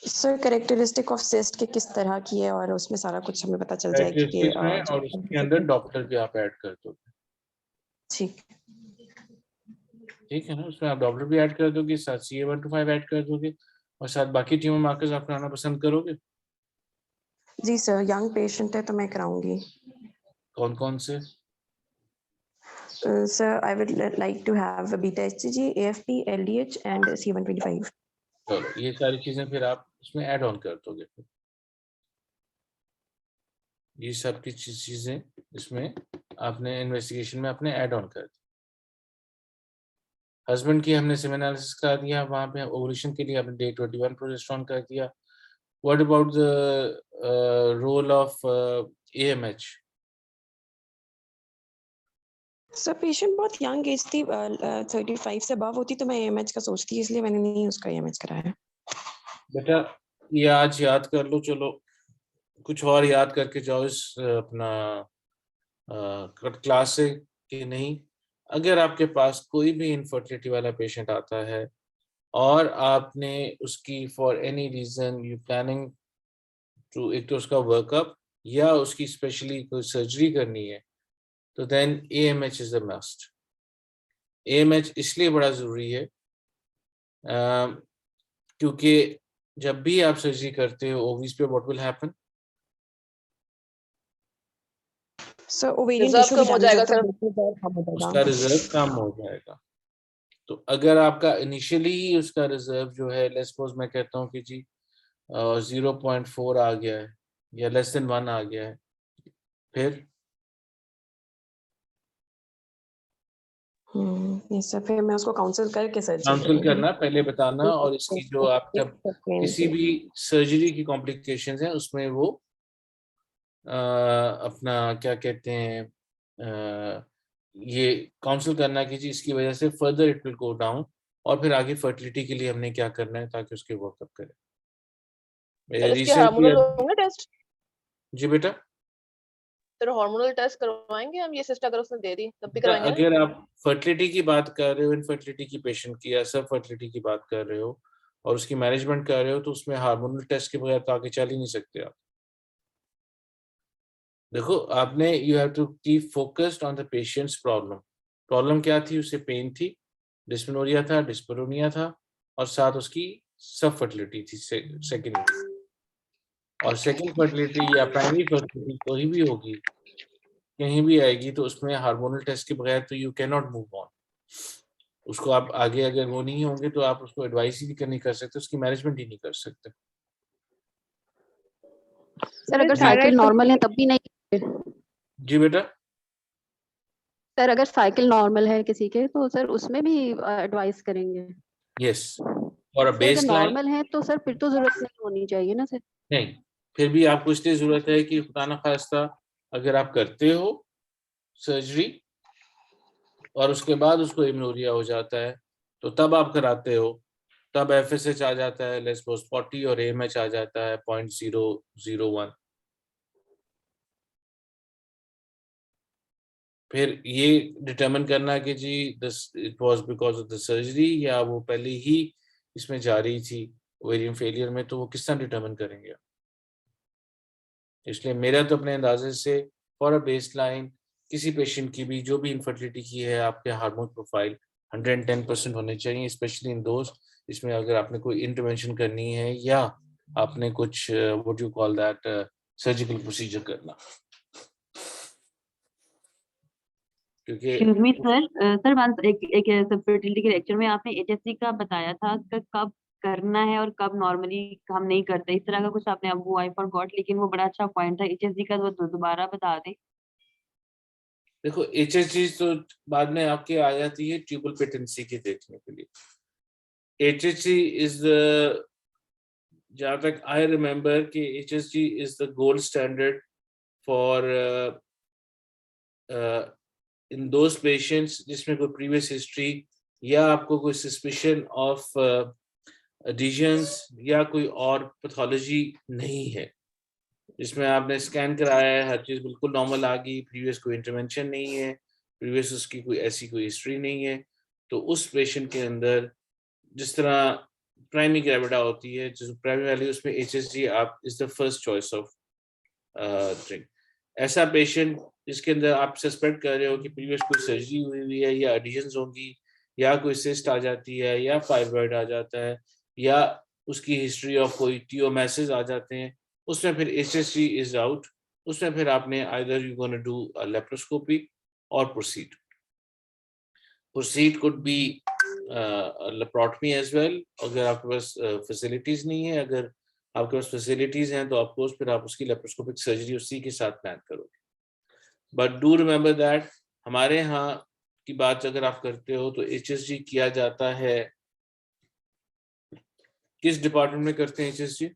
[SPEAKER 4] सर कैरेक्टरिस्टिक ऑफ सिस्ट के किस तरह की है और उसमें सारा कुछ हमें पता चल जाए कि
[SPEAKER 1] कैरेक्टरिस्टिक्स में और उसके अंदर डॉप्लर भी आप ऐड कर दोगे,
[SPEAKER 4] ठीक।
[SPEAKER 1] ठीक है ना। उसमें आप डॉप्लर भी ऐड कर दोगे, साथ CA125 ऐड कर दोगे और साथ बाकी ट्यूमर मार्कर्स आप कराना पसंद करोगे।
[SPEAKER 4] जी सर यंग पेशेंट है तो मैं कराऊंगी।
[SPEAKER 1] कौन कौन से?
[SPEAKER 4] Sir I would like to have beta HCG AFP LDH and C125।
[SPEAKER 1] चलो ये सारी चीजें फिर आप उसमें ऐड ऑन कर दोगे। ये सब की चीजें इसमें आपने इन्वेस्टिगेशन में आपने ऐड ऑन कर दी। हस्बैंड की हमने सेमेन एनालिसिस करा दिया, वहां पे ओवुलेशन के लिए आपने डे 21 प्रोजेस्टेरोन कर दिया। What about the role of AMH?
[SPEAKER 4] Sir patient बहुत यंग एज थी 35 से अबव होती तो मैं AMH का सोचती इसलिए मैंने नहीं उसका AMH कराया।
[SPEAKER 1] बेटा ये आज याद कर लो, चलो कुछ और याद करके जाओ इस अपना क्लास से कि नहीं। अगर आपके पास कोई भी इनफर्टिलिटी वाला पेशेंट आता है और आपने उसकी for any reason you planning to एक तो उसका वर्कअप या उसकी स्पेशली कोई सर्जरी करनी है तो then AMH is the must. AMH इसलिए बड़ा जरूरी है क्योंकि जब भी आप सर्जरी करते हो ओवरीज पे what will happen?
[SPEAKER 4] Sir ovarian
[SPEAKER 3] reserve
[SPEAKER 4] tissue
[SPEAKER 3] कम हो जाएगा सर।
[SPEAKER 1] उसका रिजर्व कम हो जाएगा। तो अगर आपका इनिशियली ही उसका रिजर्व जो है लेट्स सपोज मैं कहता हूँ कि जी 0.4 आ गया है या लेस देन 1 आ गया है, फिर
[SPEAKER 4] यस सर फिर मैं उसको काउंसिल करके सर्जरी
[SPEAKER 1] काउंसिल
[SPEAKER 4] करूंगी।
[SPEAKER 1] करना पहले बताना। और इसकी जो आप जब किसी भी सर्जरी की कॉम्प्लिकेशंस हैं उसमें वो अपना क्या कहते हैं ये काउंसिल करना कि जी इसकी वजह से further it will go down और फिर आगे फर्टिलिटी के लिए हमने क्या करना है ताकि उसके वर्कअप करें।
[SPEAKER 3] सर इसके
[SPEAKER 1] रिसेंटली
[SPEAKER 3] हार्मोनल होंगे टेस्ट?
[SPEAKER 1] जी बेटा
[SPEAKER 3] सर हार्मोनल टेस्ट करवाएंगे हम, ये सिस्टर अगर उसने दे दी तब भी करवाएंगे ना?
[SPEAKER 1] अगर आप फर्टिलिटी की बात कर रहे हो, इनफर्टिलिटी की पेशेंट की या सब फर्टिलिटी की बात कर रहे हो और उसकी मैनेजमेंट कर रहे हो तो उसमें हार्मोनल टेस्ट के बगैर तो आगे चल ही नहीं सकते आप। देखो आपने you have to keep focused on the patient's problem. Problem क्या थी? उसे पेन थी, डिस्मेनोरिया था, डिस्परोनिया था और साथ उसकी सब फर्टिलिटी थी सेकेंडरी। और सेकेंड फर्टिलिटी या प्राइमरी फर्टिलिटी कोई भी होगी कहीं भी आएगी तो उसमें हार्मोनल टेस्ट के बगैर तो you can not move on. उसको आप आगे अगर वो नहीं होंगे तो आप उसको एडवाइस ही नहीं कर सकते, उसकी मैनेजमेंट ही नहीं कर सकते।
[SPEAKER 5] सर अगर साइकिल नॉर्मल है तब भी नहीं?
[SPEAKER 1] जी बेटा
[SPEAKER 5] सर अगर साइकिल नॉर्मल है किसी के तो सर उसमें भी एडवाइस करेंगे?
[SPEAKER 1] यस और
[SPEAKER 5] सर अगर
[SPEAKER 1] बेसलाइन
[SPEAKER 5] नॉर्मल है तो सर फिर तो जरूरत नहीं होनी चाहिए ना सर?
[SPEAKER 1] नहीं, फिर भी आपको इसलिए जरूरत है कि खुदा न खास्ता अगर आप करते हो सर्जरी और उसके बाद उसको इम्नोरिया हो जाता है तो तब आप कराते हो, तब FSH आ जाता है लेट्स सपोज 40 और AMH आ जाता है 0.001। फिर ये डिटरमिन करना कि जी this it was because of the surgery या वो पहले ही इसमें जा रही थी ओवेरियन फेलियर में, तो वो किस तरह डिटरमिन करेंगे। इसलिए मेरा तो अपने अंदाजे से फॉर अ बेसलाइन किसी पेशेंट की भी जो भी इनफर्टिलिटी की है आपके हार्मोन प्रोफाइल 110% होने चाहिए, स्पेशली इन दोज इसमें अगर आपने कोई इंटरवेंशन करनी है या आपने कुछ what you call that surgical procedure करना। क्योंकि
[SPEAKER 6] एक्सक्यूज मी सर, सर एक फर्टिलिटी के लेक्चर में आपने एचएससी का बताया था कि कब करना है और कब नॉर्मली हम नहीं करते, इस तरह का कुछ आपने, अब वो आई फॉरगॉट, लेकिन वो बड़ा अच्छा पॉइंट था एचएससी का, तो दोबारा बता दें।
[SPEAKER 1] देखो HSG तो बाद में आपके आ जाती है ट्यूबल पेटेंसी के देखने के लिए। HSG इज द, जहाँ तक आई रिमेम्बर कि HSG is the gold standard for in those patients जिसमें कोई प्रीवियस हिस्ट्री या आपको कोई सस्पिशन ऑफ एडिशंस या कोई और पैथोलॉजी नहीं है, जिसमें आपने स्कैन कराया है, हर चीज़ बिल्कुल नॉर्मल आ गई, प्रीवियस कोई इंटरवेंशन नहीं है, प्रीवियस उसकी कोई ऐसी कोई हिस्ट्री नहीं है, तो उस पेशेंट के अंदर जिस तरह प्राइमरी ग्रेविटा होती है, जो प्राइमरी वैल्यू, उसमें HSG आप is the first choice of drink. ऐसा पेशेंट जिसके अंदर आप सस्पेक्ट कर रहे हो कि प्रीवियस कोई सर्जरी हुई है या एडिशंस होंगी या कोई सिस्ट आ जाती है या फाइब्रॉइड आ जाता है या उसकी हिस्ट्री ऑफ कोई टीओमैसेस आ जाते हैं, उसमें फिर HSG इज आउट, उसमें फिर आपने either you gonna do laparoscopy और proceed could be laparotomy as well. अगर आपके पास फैसिलिटीज नहीं है, अगर आपके पास फैसिलिटीज हैं तो ऑफकोर्स फिर आप उसकी लेप्रोस्कोपिक सर्जरी उसी के साथ प्लान करोगे। बट डू रिमेंबर दैट हमारे यहाँ की बात अगर आप करते हो तो HSG किया जाता है, किस डिपार्टमेंट में करते हैं HSG?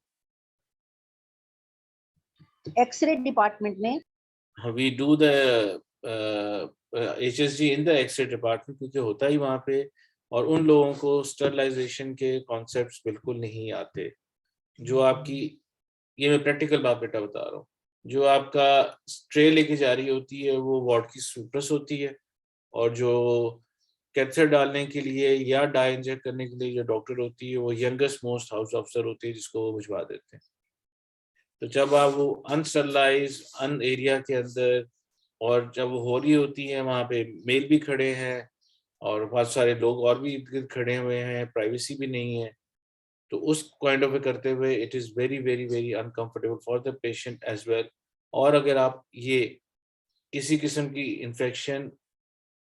[SPEAKER 7] एक्सरे डिपार्टमेंट में।
[SPEAKER 1] We do the HSG in the X-ray department, क्योंकि होता ही वहाँ पे, और उन लोगों को स्टरलाइजेशन के कॉन्सेप्ट्स बिल्कुल नहीं आते। जो आपकी, ये मैं प्रैक्टिकल बात बेटा बता रहा हूँ, जो आपका ट्रे लेके जा रही होती है वो वार्ड की स्वीपर्स होती है, और जो कैथेटर डालने के लिए या डाई इंजेक्ट करने के लिए जो डॉक्टर होती है वो यंगेस्ट मोस्ट हाउस ऑफिसर होती है, जिसको वो भिजवा देते हैं। तो जब आप वो अनस्टरलाइज अन एरिया के अंदर, और जब वो हो रही होती है, वहाँ पे मेल भी खड़े हैं और बहुत सारे लोग और भी इर्द गिर्द खड़े हुए हैं, प्राइवेसी भी नहीं है, तो उस काइंड ऑफ करते हुए it is very very very uncomfortable for the patient as well. और अगर आप ये किसी किस्म की इन्फेक्शन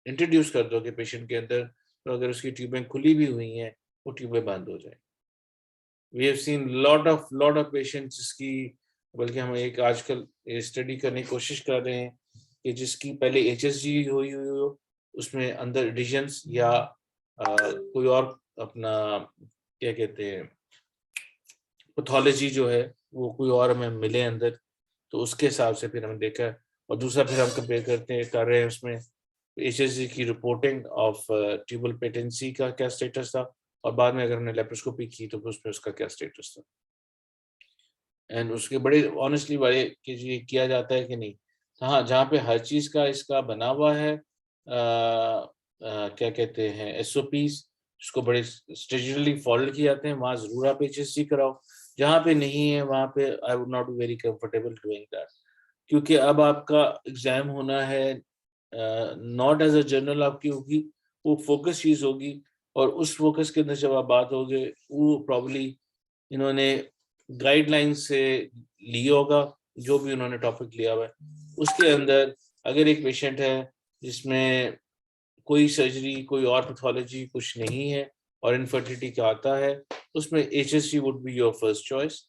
[SPEAKER 1] इंट्रोड्यूस कर दोगे पेशेंट के अंदर, तो अगर उसकी ट्यूबें खुली भी हुई हैं वो ट्यूबें बंद हो जाएंगी। We have seen lot of patients जिसकी, बल्कि हम एक आजकल स्टडी करने की कोशिश कर रहे हैं कि जिसकी पहले HSG हुई हो, उसमें अंदर एडिशंस या कोई और अपना क्या कहते हैं पैथोलॉजी जो है वो कोई और हमें मिले अंदर, तो उसके हिसाब से फिर हमने देखा है। और दूसरा फिर हम कंपेयर कर रहे हैं उसमें HSG की रिपोर्टिंग ऑफ ट्यूबल पेटेंसी का क्या स्टेटस था, और बाद में अगर हमने लेप्रोस्कोपी की तो उसमें उसका क्या स्टेटस था। एंड उसके बड़े ऑनेस्टली बड़े कि ये किया जाता है कि नहीं। हाँ, जहाँ पे हर चीज़ का इसका बना हुआ है क्या कहते हैं SOPs, जिसको बड़े स्ट्रिक्टली फॉलो किए जाते हैं, वहाँ ज़रूर आप HSG कराओ। जहाँ पे नहीं है वहाँ पे I would not be very comfortable doing that, क्योंकि अब आपका एग्जाम होना है नॉट एज अ जर्नल आपकी होगी, वो फोकस चीज़ होगी, और उस फोकस के अंदर जब आप बात होगे वो प्रॉब्ली इन्होंने गाइडलाइन से लिया होगा, जो भी उन्होंने टॉपिक लिया हुआ है उसके अंदर अगर एक पेशेंट है जिसमें कोई सर्जरी कोई और पैथोलॉजी कुछ नहीं है और इनफर्टिलिटी का आता है, उसमें HSG would be your first choice.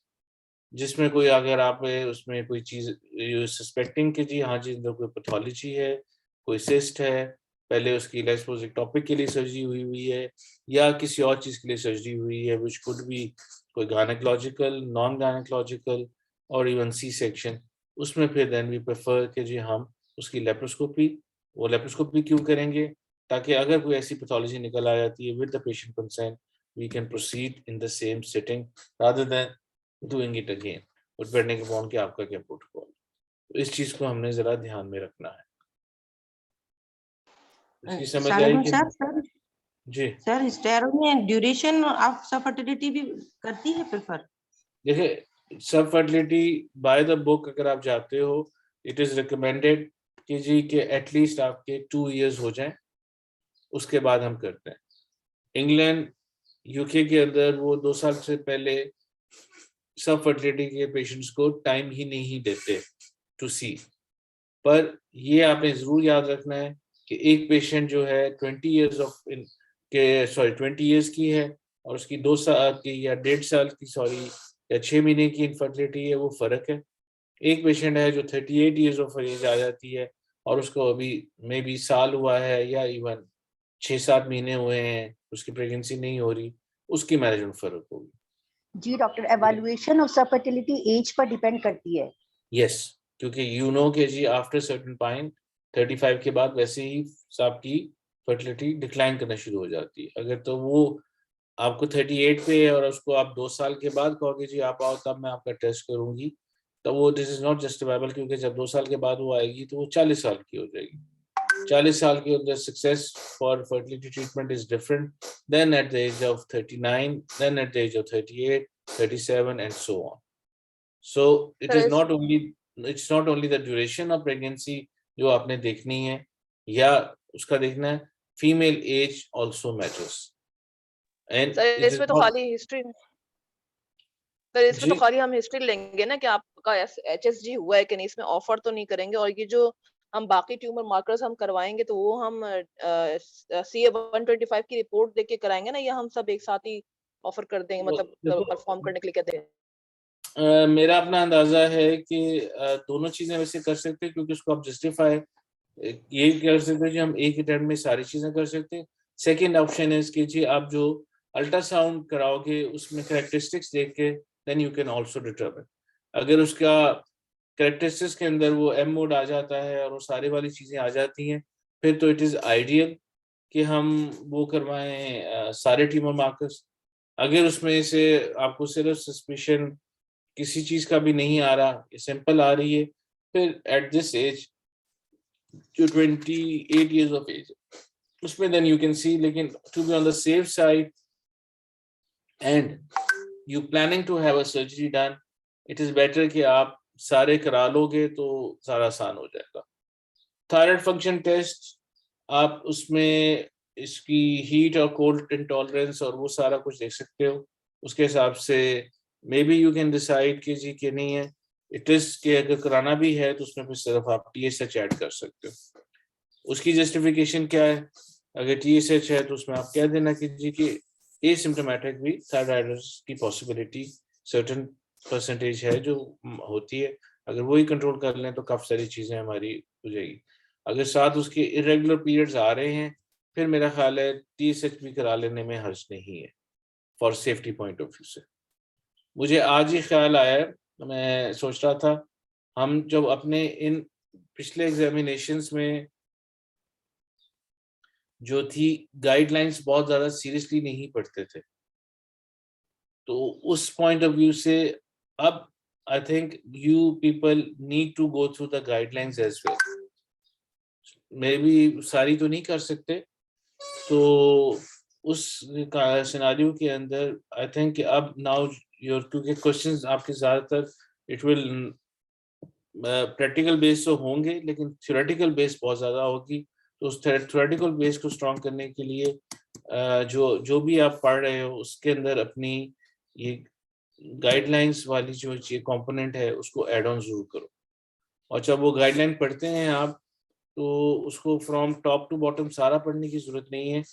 [SPEAKER 1] जिसमें कोई अगर आप उसमें कोई चीज़ सस्पेक्टिंग कि जी हाँ जी अंदर कोई पैथोलॉजी है, कोई सिस्ट है, पहले उसकी टॉपिक के लिए सर्जरी हुई है या किसी और चीज़ के लिए सर्जरी हुई है, विच कुड बी कोई गायनेकोलॉजिकल, नॉन गायनेकोलॉजिकल और इवन सी सेक्शन, उसमें फिर देन वी प्रेफर कि जी हम उसकी लेप्रोस्कोपी, वो लेप्रोस्कोपी क्यों करेंगे, ताकि अगर कोई ऐसी पैथोलॉजी निकल आ जाती है with the patient consent, we can proceed in the same sitting rather than doing it again, depending upon कि आपका क्या प्रोटोकॉल। तो इस चीज़ को हमने ज़रा ध्यान में रखना है। इसकी समझ आई कि
[SPEAKER 7] सर
[SPEAKER 1] जी
[SPEAKER 7] सर स्टेरो में ड्यूरेशन ऑफ फर्टिलिटी भी करती है प्रेफर?
[SPEAKER 1] देखिए, सब फर्टिलिटी बाय द बुक अगर आप जाते हो, इट इज़ रिकमेंडेड कि जी के एटलीस्ट आपके 2 इयर्स हो जाएं, उसके बाद हम करते हैं। इंग्लैंड यूके के अंदर वो 2 साल से पहले सब फर्टिलिटी के पेशेंट्स को टाइम ही नहीं देते टू सी। पर ये आपने ज़रूर याद रखना है कि एक पेशेंट जो है 20 इयर्स की है और उसकी 2 साल की या 1.5 साल की या 6 महीने की इनफर्टिलिटी है, वो फर्क है। एक पेशेंट है जो 38 इयर्स ऑफ एज आ जाती है और उसको अभी मे बी साल हुआ है या इवन 6-7 महीने हुए हैं, उसकी प्रेगनेंसी नहीं हो रही, उसकी मैरिज में फर्क होगी।
[SPEAKER 8] जी doctor, evaluation of fertility age पर डिपेंड करती है।
[SPEAKER 1] यस, क्योंकि यू नो कि जी आफ्टर सर्टेन पॉइंट 35 के बाद वैसे ही आपकी फर्टिलिटी डिक्लाइन करना शुरू हो जाती है। अगर तो वो आपको 38 पे है और उसको आप 2 साल के बाद कहोगे जी आप आओ तब मैं आपका टेस्ट करूंगी, तो वो दिस इज नॉट जस्टिफाइबल, क्योंकि जब 2 साल के बाद वो आएगी तो वो 40 साल की हो जाएगी। 40 साल के अंदर success for fertility treatment is different than at the age of 39, then at the age of 38, 37 and so on. So it is not only, it's not only the duration of pregnancy जो आपने देखनी है या उसका देखना है, female age also matters and
[SPEAKER 3] sir
[SPEAKER 1] it is
[SPEAKER 3] इसमें तो
[SPEAKER 1] not,
[SPEAKER 3] खाली हिस्ट्री, सर इसमें तो
[SPEAKER 1] जी
[SPEAKER 3] खाली हम हिस्ट्री लेंगे ना कि आपका HSG हुआ है कि नहीं, इसमें ऑफर तो नहीं करेंगे। और ये जो हम बाकी ट्यूमर मार्कर्स हम करवाएंगे तो वो हम CA-125 की रिपोर्ट देके कराएंगे ना, या हम सब एक साथ ही ऑफर कर देंगे, मतलब
[SPEAKER 1] देखो,
[SPEAKER 3] परफॉर्म करने के लिए कहते हैं?
[SPEAKER 1] मेरा अपना अंदाजा है कि दोनों चीजें वैसे कर सकते हैं, क्योंकि उसको आप जस्टिफाई ये कर सकते हैं कि हम एक अटेम्प्ट में सारी चीजें कर सकते हैं। सेकंड ऑप्शन है कि जी आप जो अल्ट्रासाउंड कराओगे उसमें कैरेक्टरिस्टिक्स देख के then you can also determine, अगर उसका कैरेक्टरिस्टिक्स के अंदर वो एम मोड आ जाता है और वो सारी वाली चीजें आ जाती हैं, फिर तो इट इज आइडियल कि हम वो करवाएं सारे ट्यूमर मार्कर्स। अगर उसमें से आपको सिर्फ सस्पिशन किसी चीज का भी नहीं आ रहा, सिंपल आ रही है, फिर एट दिस एज जो 28 इयर्स ऑफ एज उसमें देन यू कैन सी, लेकिन to be on the safe side and you planning to have a surgery done, it is better कि आप सारे करा लोगे तो सारा आसान हो जाएगा। थायराइड फंक्शन टेस्ट आप उसमें इसकी हीट और कोल्ड इंटॉलरेंस और वो सारा कुछ देख सकते हो, उसके हिसाब से may be you can decide कि जी कि नहीं है टेस्ट के अगर कराना भी है तो उसमें फिर सिर्फ आप TSH ऐड कर सकते हो। उसकी जस्टिफिकेशन क्या है, अगर TSH है तो उसमें आप कह देना कि जी कि एसिम्प्टोमेटिक भी थायराइडिस की पॉसिबिलिटी सर्टेन परसेंटेज है जो होती है, अगर वही कंट्रोल कर लें तो काफी सारी चीजें हमारी हो जाएगी। अगर साथ उसके इरेगुलर पीरियड्स आ रहे हैं फिर मेरा ख्याल है TSH भी करा लेने में हर्ज नहीं है for safety point of view से। मुझे आज ही ख्याल आया, मैं सोच रहा था हम जब अपने इन पिछले एग्जामिनेशंस में जो थी गाइडलाइंस बहुत ज्यादा सीरियसली नहीं पढ़ते थे, तो उस पॉइंट ऑफ व्यू से अब I think you people need to go through the guidelines as well. Maybe सारी तो नहीं कर सकते, तो उस सिनेरियो के अंदर आई थिंक अब नाउ योर, क्योंकि क्वेश्चंस आपके ज्यादातर इट विल प्रैक्टिकल बेस तो होंगे लेकिन थ्योरेटिकल बेस बहुत ज्यादा होगी, तो उस थ्योरेटिकल बेस को स्ट्रॉन्ग करने के लिए जो भी आप पढ़ रहे हो उसके अंदर अपनी ये गाइडलाइंस वाली जो ये कंपोनेंट है उसको ऐड ऑन जरूर करो। और जब वो गाइडलाइन पढ़ते हैं आप तो उसको फ्रॉम टॉप टू बॉटम सारा पढ़ने की जरूरत नहीं है,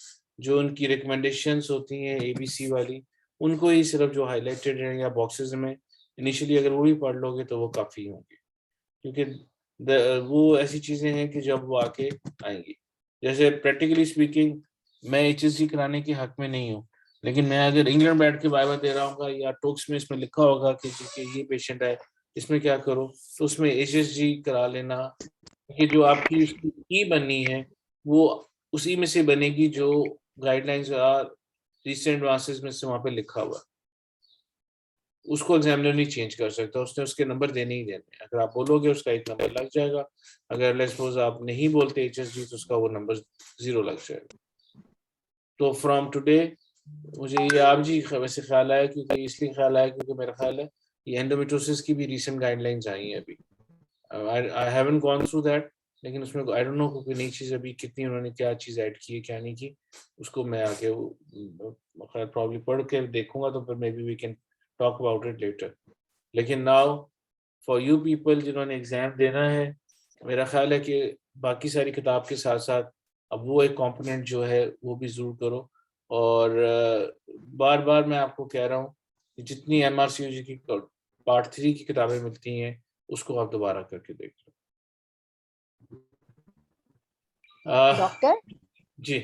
[SPEAKER 1] जो उनकी रिकमेंडेशंस होती हैं ABC वाली उनको ही सिर्फ जो हाईलाइटेड है या बॉक्सेस में इनिशियली अगर वो भी पढ़ लोगे तो वो काफ़ी होंगे, क्योंकि वो ऐसी चीज़ें हैं कि जब वो आके आएंगी। जैसे प्रैक्टिकली स्पीकिंग मैं HSG कराने के हक में नहीं हूँ, लेकिन मैं अगर इंग्लैंड बैठ के वाइवा दे रहा हूँ या टॉक्स में इसमें लिखा होगा कि ये पेशेंट है इसमें क्या करो, तो उसमें HSG करा लेना कि जो आपकी उसकी बननी है वो उसी में से बनेगी जो गाइडलाइंस और रिसेंट एडवांसेस में से वहाँ पे लिखा हुआ, उसको एग्जामिनर नहीं चेंज कर सकता, उसने उसके नंबर देने ही देने। अगर आप बोलोगे उसका एक नंबर लग जाएगा, अगर लेट्स सपोज आप नहीं बोलते HSG तो उसका वो नंबर 0 लग जाएगा। तो फ्रॉम टुडे मुझे ये आप जी वैसे ख्याल आया, क्योंकि इसलिए ख्याल आया क्योंकि मेरा ख्याल है ये एंडोमेट्रियोसिस की भी रिसेंट गाइडलाइंस आई हैं अभी, I haven't gone through that, लेकिन उसमें आई डोंट नो कोई नई चीज़ अभी कितनी उन्होंने क्या चीज़ ऐड की है क्या नहीं की, उसको मैं आगे खैर प्रॉब्ली पढ़ के देखूंगा तो फिर maybe we can talk about it later. लेकिन नाउ फॉर यू पीपल जिन्होंने एग्जाम देना है, मेरा ख्याल है कि बाकी सारी किताब के साथ साथ अब वो एक कंपोनेंट जो है वो भी जरूर करो। और बार बार मैं आपको कह रहा हूँ कि जितनी MRCOG की पार्ट 3 की किताबें मिलती हैं उसको आप दोबारा करके देख लो।
[SPEAKER 8] डॉक्टर,
[SPEAKER 1] जी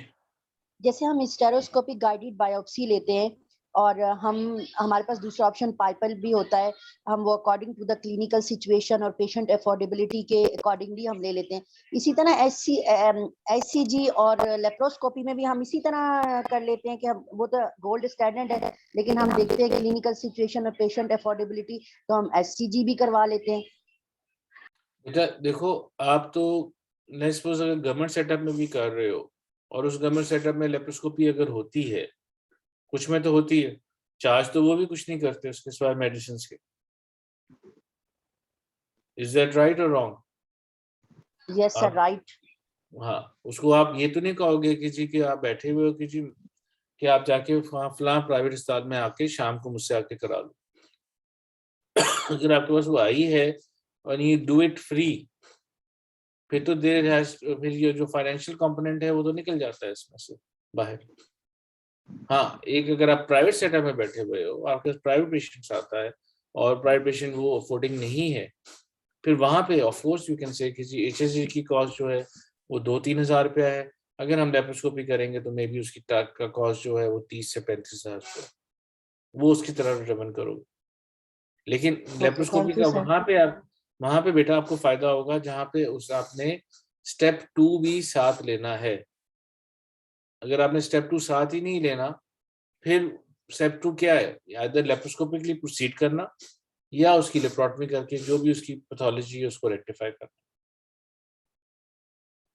[SPEAKER 8] जैसे हम स्टेरोस्कोपिक गाइडेड बायोप्सी लेते हैं और हमारे पास दूसरा ऑप्शन पाइपल भी होता है, हम वो according to the clinical situation और पेशेंट अफोर्डेबिलिटी के अकॉर्डिंगली हम ले लेते हैं। इसी तरह SCG और लेप्रोस्कोपी में भी हम इसी तरह कर लेते हैं कि हम वो तो गोल्ड स्टैंडर्ड है, लेकिन हम देखते हैं क्लिनिकल सिचुएशन और पेशेंट अफोर्डेबिलिटी तो हम SCG भी करवा लेते हैं।
[SPEAKER 1] बेटा देखो, आप तो लेट्स सपोज अगर गवर्नमेंट सेटअप में भी कर रहे हो और उस गवर्नमेंट सेटअप में लेप्रोस्कोपी अगर होती है, कुछ में तो होती है, चार्ज तो वो भी कुछ नहीं करते उसके सिवाय मेडिसिन के। इज दैट राइट और रॉन्ग?
[SPEAKER 8] Yes sir, right.
[SPEAKER 1] हाँ, उसको आप ये तो नहीं कहोगे कि जी कि आप बैठे हुए हो कि जी कि आप जाके फलां प्राइवेट अस्पताल में आके शाम को मुझसे आके करा लो। अगर आपके पास वो आई है और ये डू इट फ्री, फिर तो फिर ये जो फाइनेंशियल कंपोनेंट है वो तो निकल जाता है इसमें से बाहर। हाँ, एक अगर आप प्राइवेट सेटअप में बैठे हुए हो, आपके पास प्राइवेट पेशेंट्स आता है और प्राइवेट पेशेंट वो अफोर्डिंग नहीं है, फिर वहां पे of course you can say कि जी HSG की कॉस्ट जो है वो 2-3 हज़ार रुपया है। अगर हम लेप्रोस्कोपी करेंगे तो मे बी उसकी टाक का कॉस्ट जो है वो 30 से 35 हज़ार रुपया, वो उसकी तरह डिटरमिन करोगे। लेकिन लेप्रोस्कोपी
[SPEAKER 8] thank you,
[SPEAKER 1] का
[SPEAKER 8] sir.
[SPEAKER 1] वहां पे बेटा आपको फायदा होगा जहाँ पे उस आपने स्टेप 2 भी साथ लेना है। अगर आपने स्टेप 2 साथ ही नहीं लेना, फिर स्टेप 2 क्या है, इधर लेप्रोस्कोपिकली प्रोसीड करना या उसकी लेप्रोटमी करके जो भी उसकी पैथोलॉजी है उसको रेक्टिफाई करना।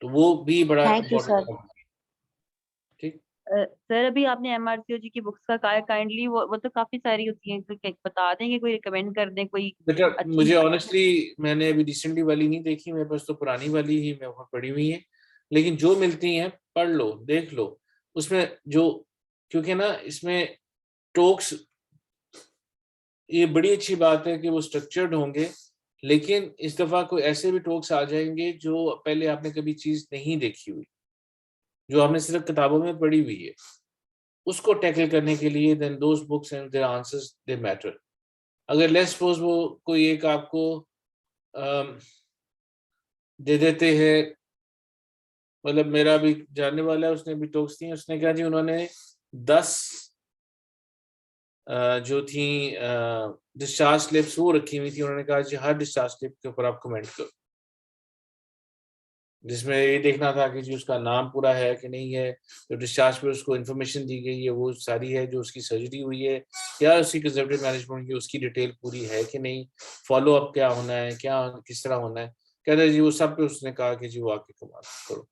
[SPEAKER 1] तो वो भी बड़ा
[SPEAKER 8] Thank you, sir.
[SPEAKER 1] इम्पोर्टेंट है। ठीक,
[SPEAKER 6] सर अभी आपने MRCOG की बुक्स का काइंडली वो तो काफी सारी होती हैं, तो बता देंगे, कोई रिकमेंड कर दें कोई
[SPEAKER 1] बेटा
[SPEAKER 6] अच्छी।
[SPEAKER 1] मुझे ऑनेस्टली मैंने अभी रिसेंटली वाली नहीं देखी, मेरे पास तो पुरानी वाली ही मेरे पास पड़ी हुई है, लेकिन जो मिलती हैं पढ़ लो, देख लो उसमें जो, क्योंकि ना इसमें टॉक्स, ये बड़ी अच्छी बात है कि वो स्ट्रक्चर्ड होंगे, लेकिन इस दफा कोई ऐसे भी टॉक्स आ जाएंगे जो पहले आपने कभी चीज नहीं देखी हुई, जो आपने सिर्फ किताबों में पढ़ी हुई है, उसको टैकल करने के लिए then those books and their answers they matter. अगर लेट्स सपोज वो कोई एक आपको दे देते हैं, मतलब मेरा भी जानने वाला है, उसने भी टॉक्स दी, उसने कहा जी उन्होंने 10 जो थी डिस्चार्ज स्लिप्स वो रखी हुई थी, उन्होंने कहा जी हर डिस्चार्ज स्लिप के ऊपर आप कमेंट करो, जिसमें ये देखना था कि जी उसका नाम पूरा है कि नहीं है, जो डिस्चार्ज पे उसको इन्फॉर्मेशन दी गई है वो सारी है, जो उसकी सर्जरी हुई है या उसकी कंजर्वेटिव मैनेजमेंट की उसकी डिटेल पूरी है कि नहीं, फॉलो अप क्या होना है, क्या किस तरह होना है, कहते हैं जी वो सब पे उसने कहा कि जी वो आके कमाल करो।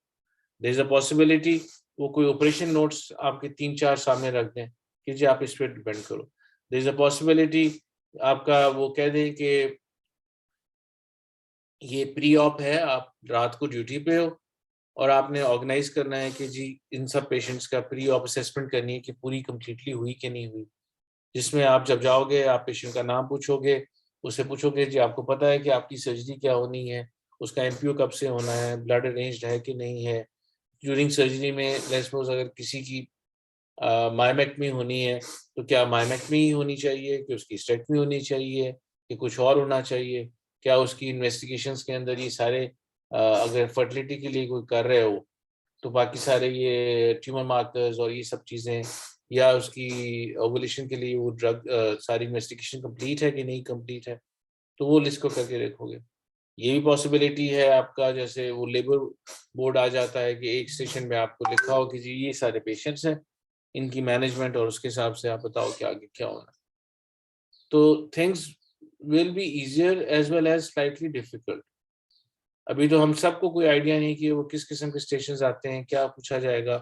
[SPEAKER 1] देयर इज अ पॉसिबिलिटी वो कोई ऑपरेशन नोट्स आपके 3-4 सामने रख दें कि जी आप इस पर डिपेंड करो। देयर इज अ पॉसिबिलिटी आपका वो कह दें कि ये प्री ऑप है, आप रात को ड्यूटी पे हो और आपने ऑर्गेनाइज करना है कि जी इन सब पेशेंट्स का प्री ऑप असेसमेंट करनी है कि पूरी कंप्लीटली हुई कि नहीं हुई, जिसमें आप जब जाओगे आप पेशेंट का नाम पूछोगे, उससे पूछोगे जी आपको पता है कि आपकी सर्जरी क्या होनी है, उसका MPO कब से होना है, ब्लड अरेंज्ड है कि नहीं है, ड्यूरिंग सर्जरी में लेट्स सपोज अगर किसी की मायोमेक्टमी होनी है तो क्या मायोमेक्टमी ही होनी चाहिए कि उसकी स्टेक्टमी होनी चाहिए कि कुछ और होना चाहिए, क्या उसकी इन्वेस्टिगेशंस के अंदर ये सारे अगर फर्टिलिटी के लिए कोई कर रहे हो तो बाकी सारे ये ट्यूमर मार्कर्स और ये सब चीज़ें, या उसकी ओवुलेशन के लिए वो ड्रग सारी इन्वेस्टिगेशन कंप्लीट है कि नहीं कंप्लीट है, तो वो लिस्ट को करके देखोगे। ये भी पॉसिबिलिटी है आपका, जैसे वो लेबर बोर्ड आ जाता है कि एक स्टेशन में आपको लिखा हो कि जी ये सारे पेशेंट्स हैं, इनकी मैनेजमेंट और उसके हिसाब से आप बताओ कि आगे क्या होना। तो things will be easier as well as slightly difficult. अभी तो हम सबको कोई आइडिया नहीं कि वो किस किस्म के स्टेशन आते हैं, क्या पूछा जाएगा,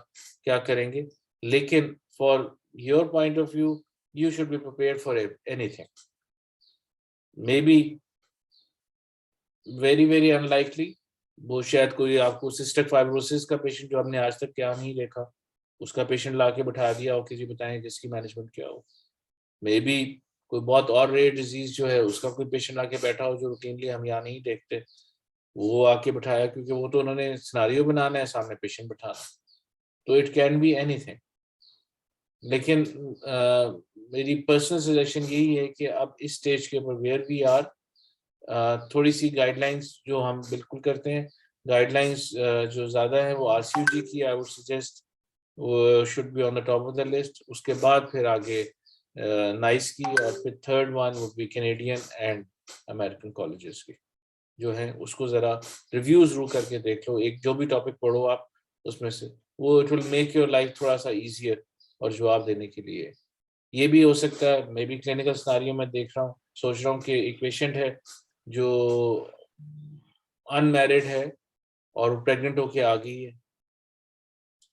[SPEAKER 1] क्या करेंगे, लेकिन for your point of view you should be prepared for anything. May be very unlikely वो शायद कोई आपको सिस्टिक फाइब्रोसिस का पेशेंट जो हमने आज तक क्या नहीं देखा, उसका पेशेंट ला के बैठा दिया हो कि जी बताएं कि इसकी मैनेजमेंट क्या हो। मे बी कोई बहुत और रेयर डिजीज जो है उसका कोई पेशेंट आके बैठा हो जो रूटीनली हम यहाँ नहीं देखते, वो आके बिठाया, क्योंकि वो तो उन्होंने सिनारियो बनाना है, सामने पेशेंट बिठाना, तो इट कैन बी एनीथिंग। लेकिन मेरी पर्सनल सजेशन यही है कि अब इस स्टेज के ऊपर वेयर वी आर, थोड़ी सी गाइडलाइंस जो हम बिल्कुल करते हैं, गाइडलाइंस जो ज़्यादा है वो RCUG की, आई वुड सजेस्ट वो should be on the top of the list. उसके बाद फिर आगे नाइस की, और फिर third one would be Canadian and American colleges की जो है, उसको ज़रा रिव्यू जरूर करके देख लो। एक जो भी टॉपिक पढ़ो आप उसमें से, वो it will make your life थोड़ा सा ईजियर और जवाब देने के लिए। ये भी हो सकता है, मे बी क्लिनिकल सिनारियो में देख रहा हूँ, सोच रहा हूँ कि एक पेशेंट है जो अनमैरिड है और प्रेग्नेंट होके आ गई है,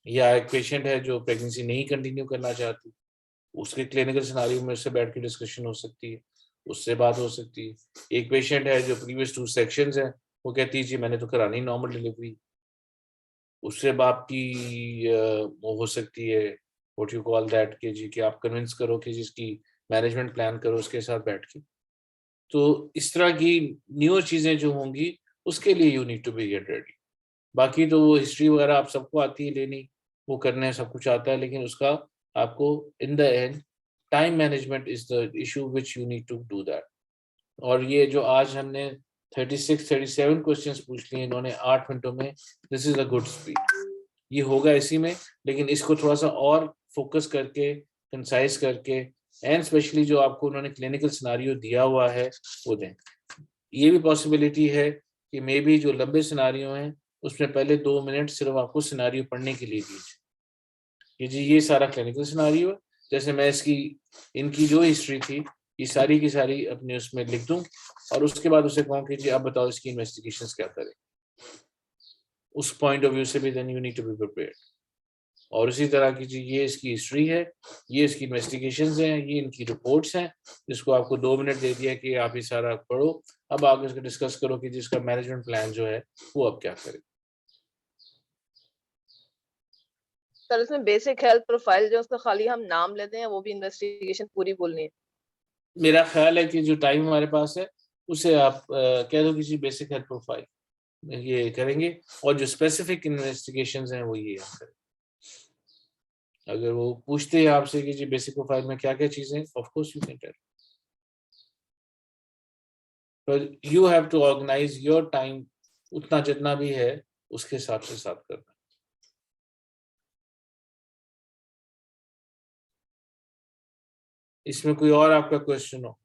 [SPEAKER 1] या एक पेशेंट है जो प्रेगनेंसी नहीं कंटिन्यू करना चाहती, उसके क्लिनिकल सिनारियो में उससे बैठ के डिस्कशन हो सकती है, उससे बात हो सकती है। एक पेशेंट है जो प्रीवियस 2 सेक्शंस है, वो कहती है जी मैंने तो करानी नॉर्मल डिलीवरी, उससे बाप की वो हो सकती है, व्हाट यू कॉल दैट, कि जी कि आप कन्विंस करो कि जिसकी मैनेजमेंट प्लान करो उसके साथ बैठ के। तो इस तरह की न्यू चीजें जो होंगी उसके लिए you need to be get ready. बाकी तो वो हिस्ट्री वगैरह आप सबको आती है लेनी, वो करने सब कुछ आता है, लेकिन उसका आपको in the end time management is the issue which you need to do that. और ये जो आज हमने 36-37 क्वेश्चंस पूछ लिए इन्होंने 8 मिनटों में, this is a good speed. ये होगा इसी में, लेकिन इसको थोड़ा सा और फोकस करके, कंसाइज करके, एंड स्पेशली जो आपको उन्होंने क्लिनिकल सिनारियो दिया हुआ है वो दें। ये भी पॉसिबिलिटी है कि मे बी जो लंबे सिनारियो हैं उसमें पहले 2 मिनट सिर्फ आपको सिनारियो पढ़ने के लिए दीजिए कि जी ये सारा क्लिनिकल सिनारियो है, जैसे मैं इसकी इनकी जो हिस्ट्री थी ये सारी की सारी अपने उसमें लिख दूं, और उसके बाद उसे कहूँ कि जी अब बताओ इसकी इन्वेस्टिगेशंस क्या करें। उस पॉइंट ऑफ व्यू से भी then you need to be prepared. और इसी तरह की जी ये इसकी हिस्ट्री है, ये इसकी इन्वेस्टिगेशंस हैं, ये इनकी रिपोर्ट्स हैं, जिसको आपको 2 मिनट दे दिया कि आप ये सारा पढ़ो, अब आगे इसको डिस्कस करो कि जिसका मैनेजमेंट प्लान जो है वो अब क्या करें।
[SPEAKER 3] सर इसमें बेसिक हेल्थ प्रोफाइल जो उसका खाली हम नाम लेते हैं, वो भी इन्वेस्टिगेशन पूरी बोलनी है।
[SPEAKER 1] मेरा ख्याल है कि जो टाइम हमारे पास है उसे आप कह दो किसी बेसिक हेल्थ प्रोफाइल ये करेंगे, और जो स्पेसिफिक इन्वेस्टिगेशंस हैं वो ये आप करें। अगर वो पूछते हैं आपसे कि जी बेसिक प्रोफाइल में क्या क्या चीजें, of course you can tell, पर you have to organise your time उतना जितना भी है उसके हिसाब से साथ करना। इसमें कोई और आपका क्वेश्चन हो?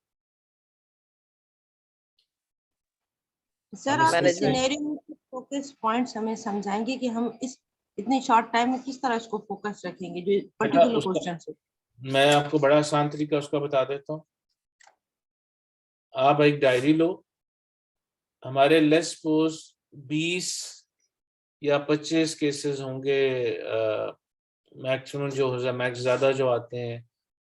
[SPEAKER 7] सर आप इस
[SPEAKER 3] Management.
[SPEAKER 7] सिनेरियो में फोकस पॉइंट्स हमें समझाएंगे कि हम इस इतने शॉर्ट टाइम में किस तरह इसको फोकस रखेंगे जो पर्टिकुलर
[SPEAKER 1] उसका-
[SPEAKER 7] क्वेश्चन है।
[SPEAKER 1] मैं आपको बड़ा आसान तरीका उसका बता देता हूँ। आप एक डायरी लो, हमारे लेट्स सपोज 20 या 25 केसेस होंगे, मैक्सिमम जो हो मैक्स ज्यादा जो आते हैं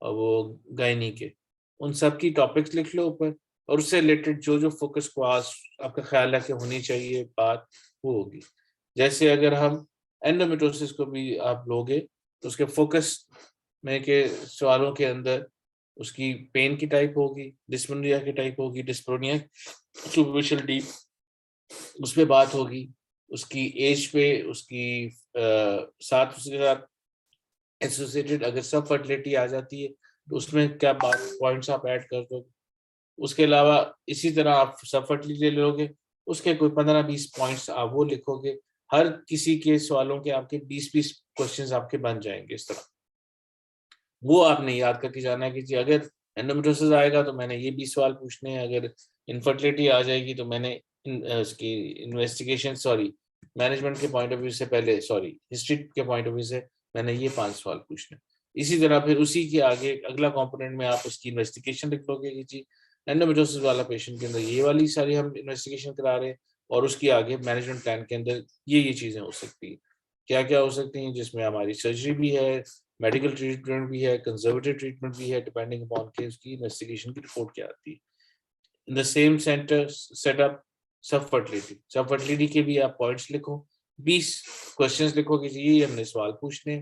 [SPEAKER 1] वो गायनी के, उन सब की टॉपिक्स लिख लो ऊपर, और उससे रिलेटेड जो जो फोकस क्लास आपका ख्याल है कि होनी चाहिए बात वो होगी। जैसे अगर हम एंडोमेट्रोसिस को भी आप लोगे तो उसके फोकस में के सवालों के अंदर उसकी पेन की टाइप होगी, डिस्मेनोरिया की टाइप होगी, डिस्प्रोनिया सुपरफिशियल डीप उस पे बात होगी, उसकी एज पे, उसकी साथ उसके साथ एसोसिएटेड अगर सब फर्टिलिटी आ जाती है तो उसमें क्या बात पॉइंट्स आप ऐड कर दो। उसके अलावा इसी तरह आप सब फर्टिलिटी ले लोगे, उसके कोई 15-20 पॉइंट्स आप वो लिखोगे, हर किसी के सवालों के आपके 20-20 क्वेश्चंस आपके बन जाएंगे इस तरह। वो आपने याद करके जाना है कि जी अगर एंडोमेट्रोसिस आएगा तो मैंने ये 20 सवाल पूछने हैं, अगर इनफर्टिलिटी आ जाएगी तो मैंने उसकी इन्वेस्टिगेशन मैनेजमेंट के पॉइंट ऑफ व्यू से पहले हिस्ट्री के पॉइंट ऑफ व्यू से मैंने ये 5 सवाल पूछने। इसी तरह फिर उसी के आगे अगला कंपोनेंट में आप उसकी इन्वेस्टिगेशन लिख लोगे कि जी एंडोमेट्रोसिस वाला पेशेंट के अंदर ये वाली सारी हम इन्वेस्टिगेशन करा रहे हैं, और उसके आगे मैनेजमेंट प्लान के अंदर ये चीजें हो सकती है, क्या क्या हो सकती हैं, जिसमें हमारी सर्जरी भी है, मेडिकल ट्रीटमेंट भी है, कंजर्वेटिव ट्रीटमेंट भी है, डिपेंडिंग अपॉन के उसकी इन्वेस्टिगेशन की रिपोर्ट क्या आती है। इन द सेम सेंटर सेटअप सब फर्टिलिटी के भी आप पॉइंट्स लिखो, 20 क्वेश्चंस लिखो कि जी ये हमने सवाल पूछने,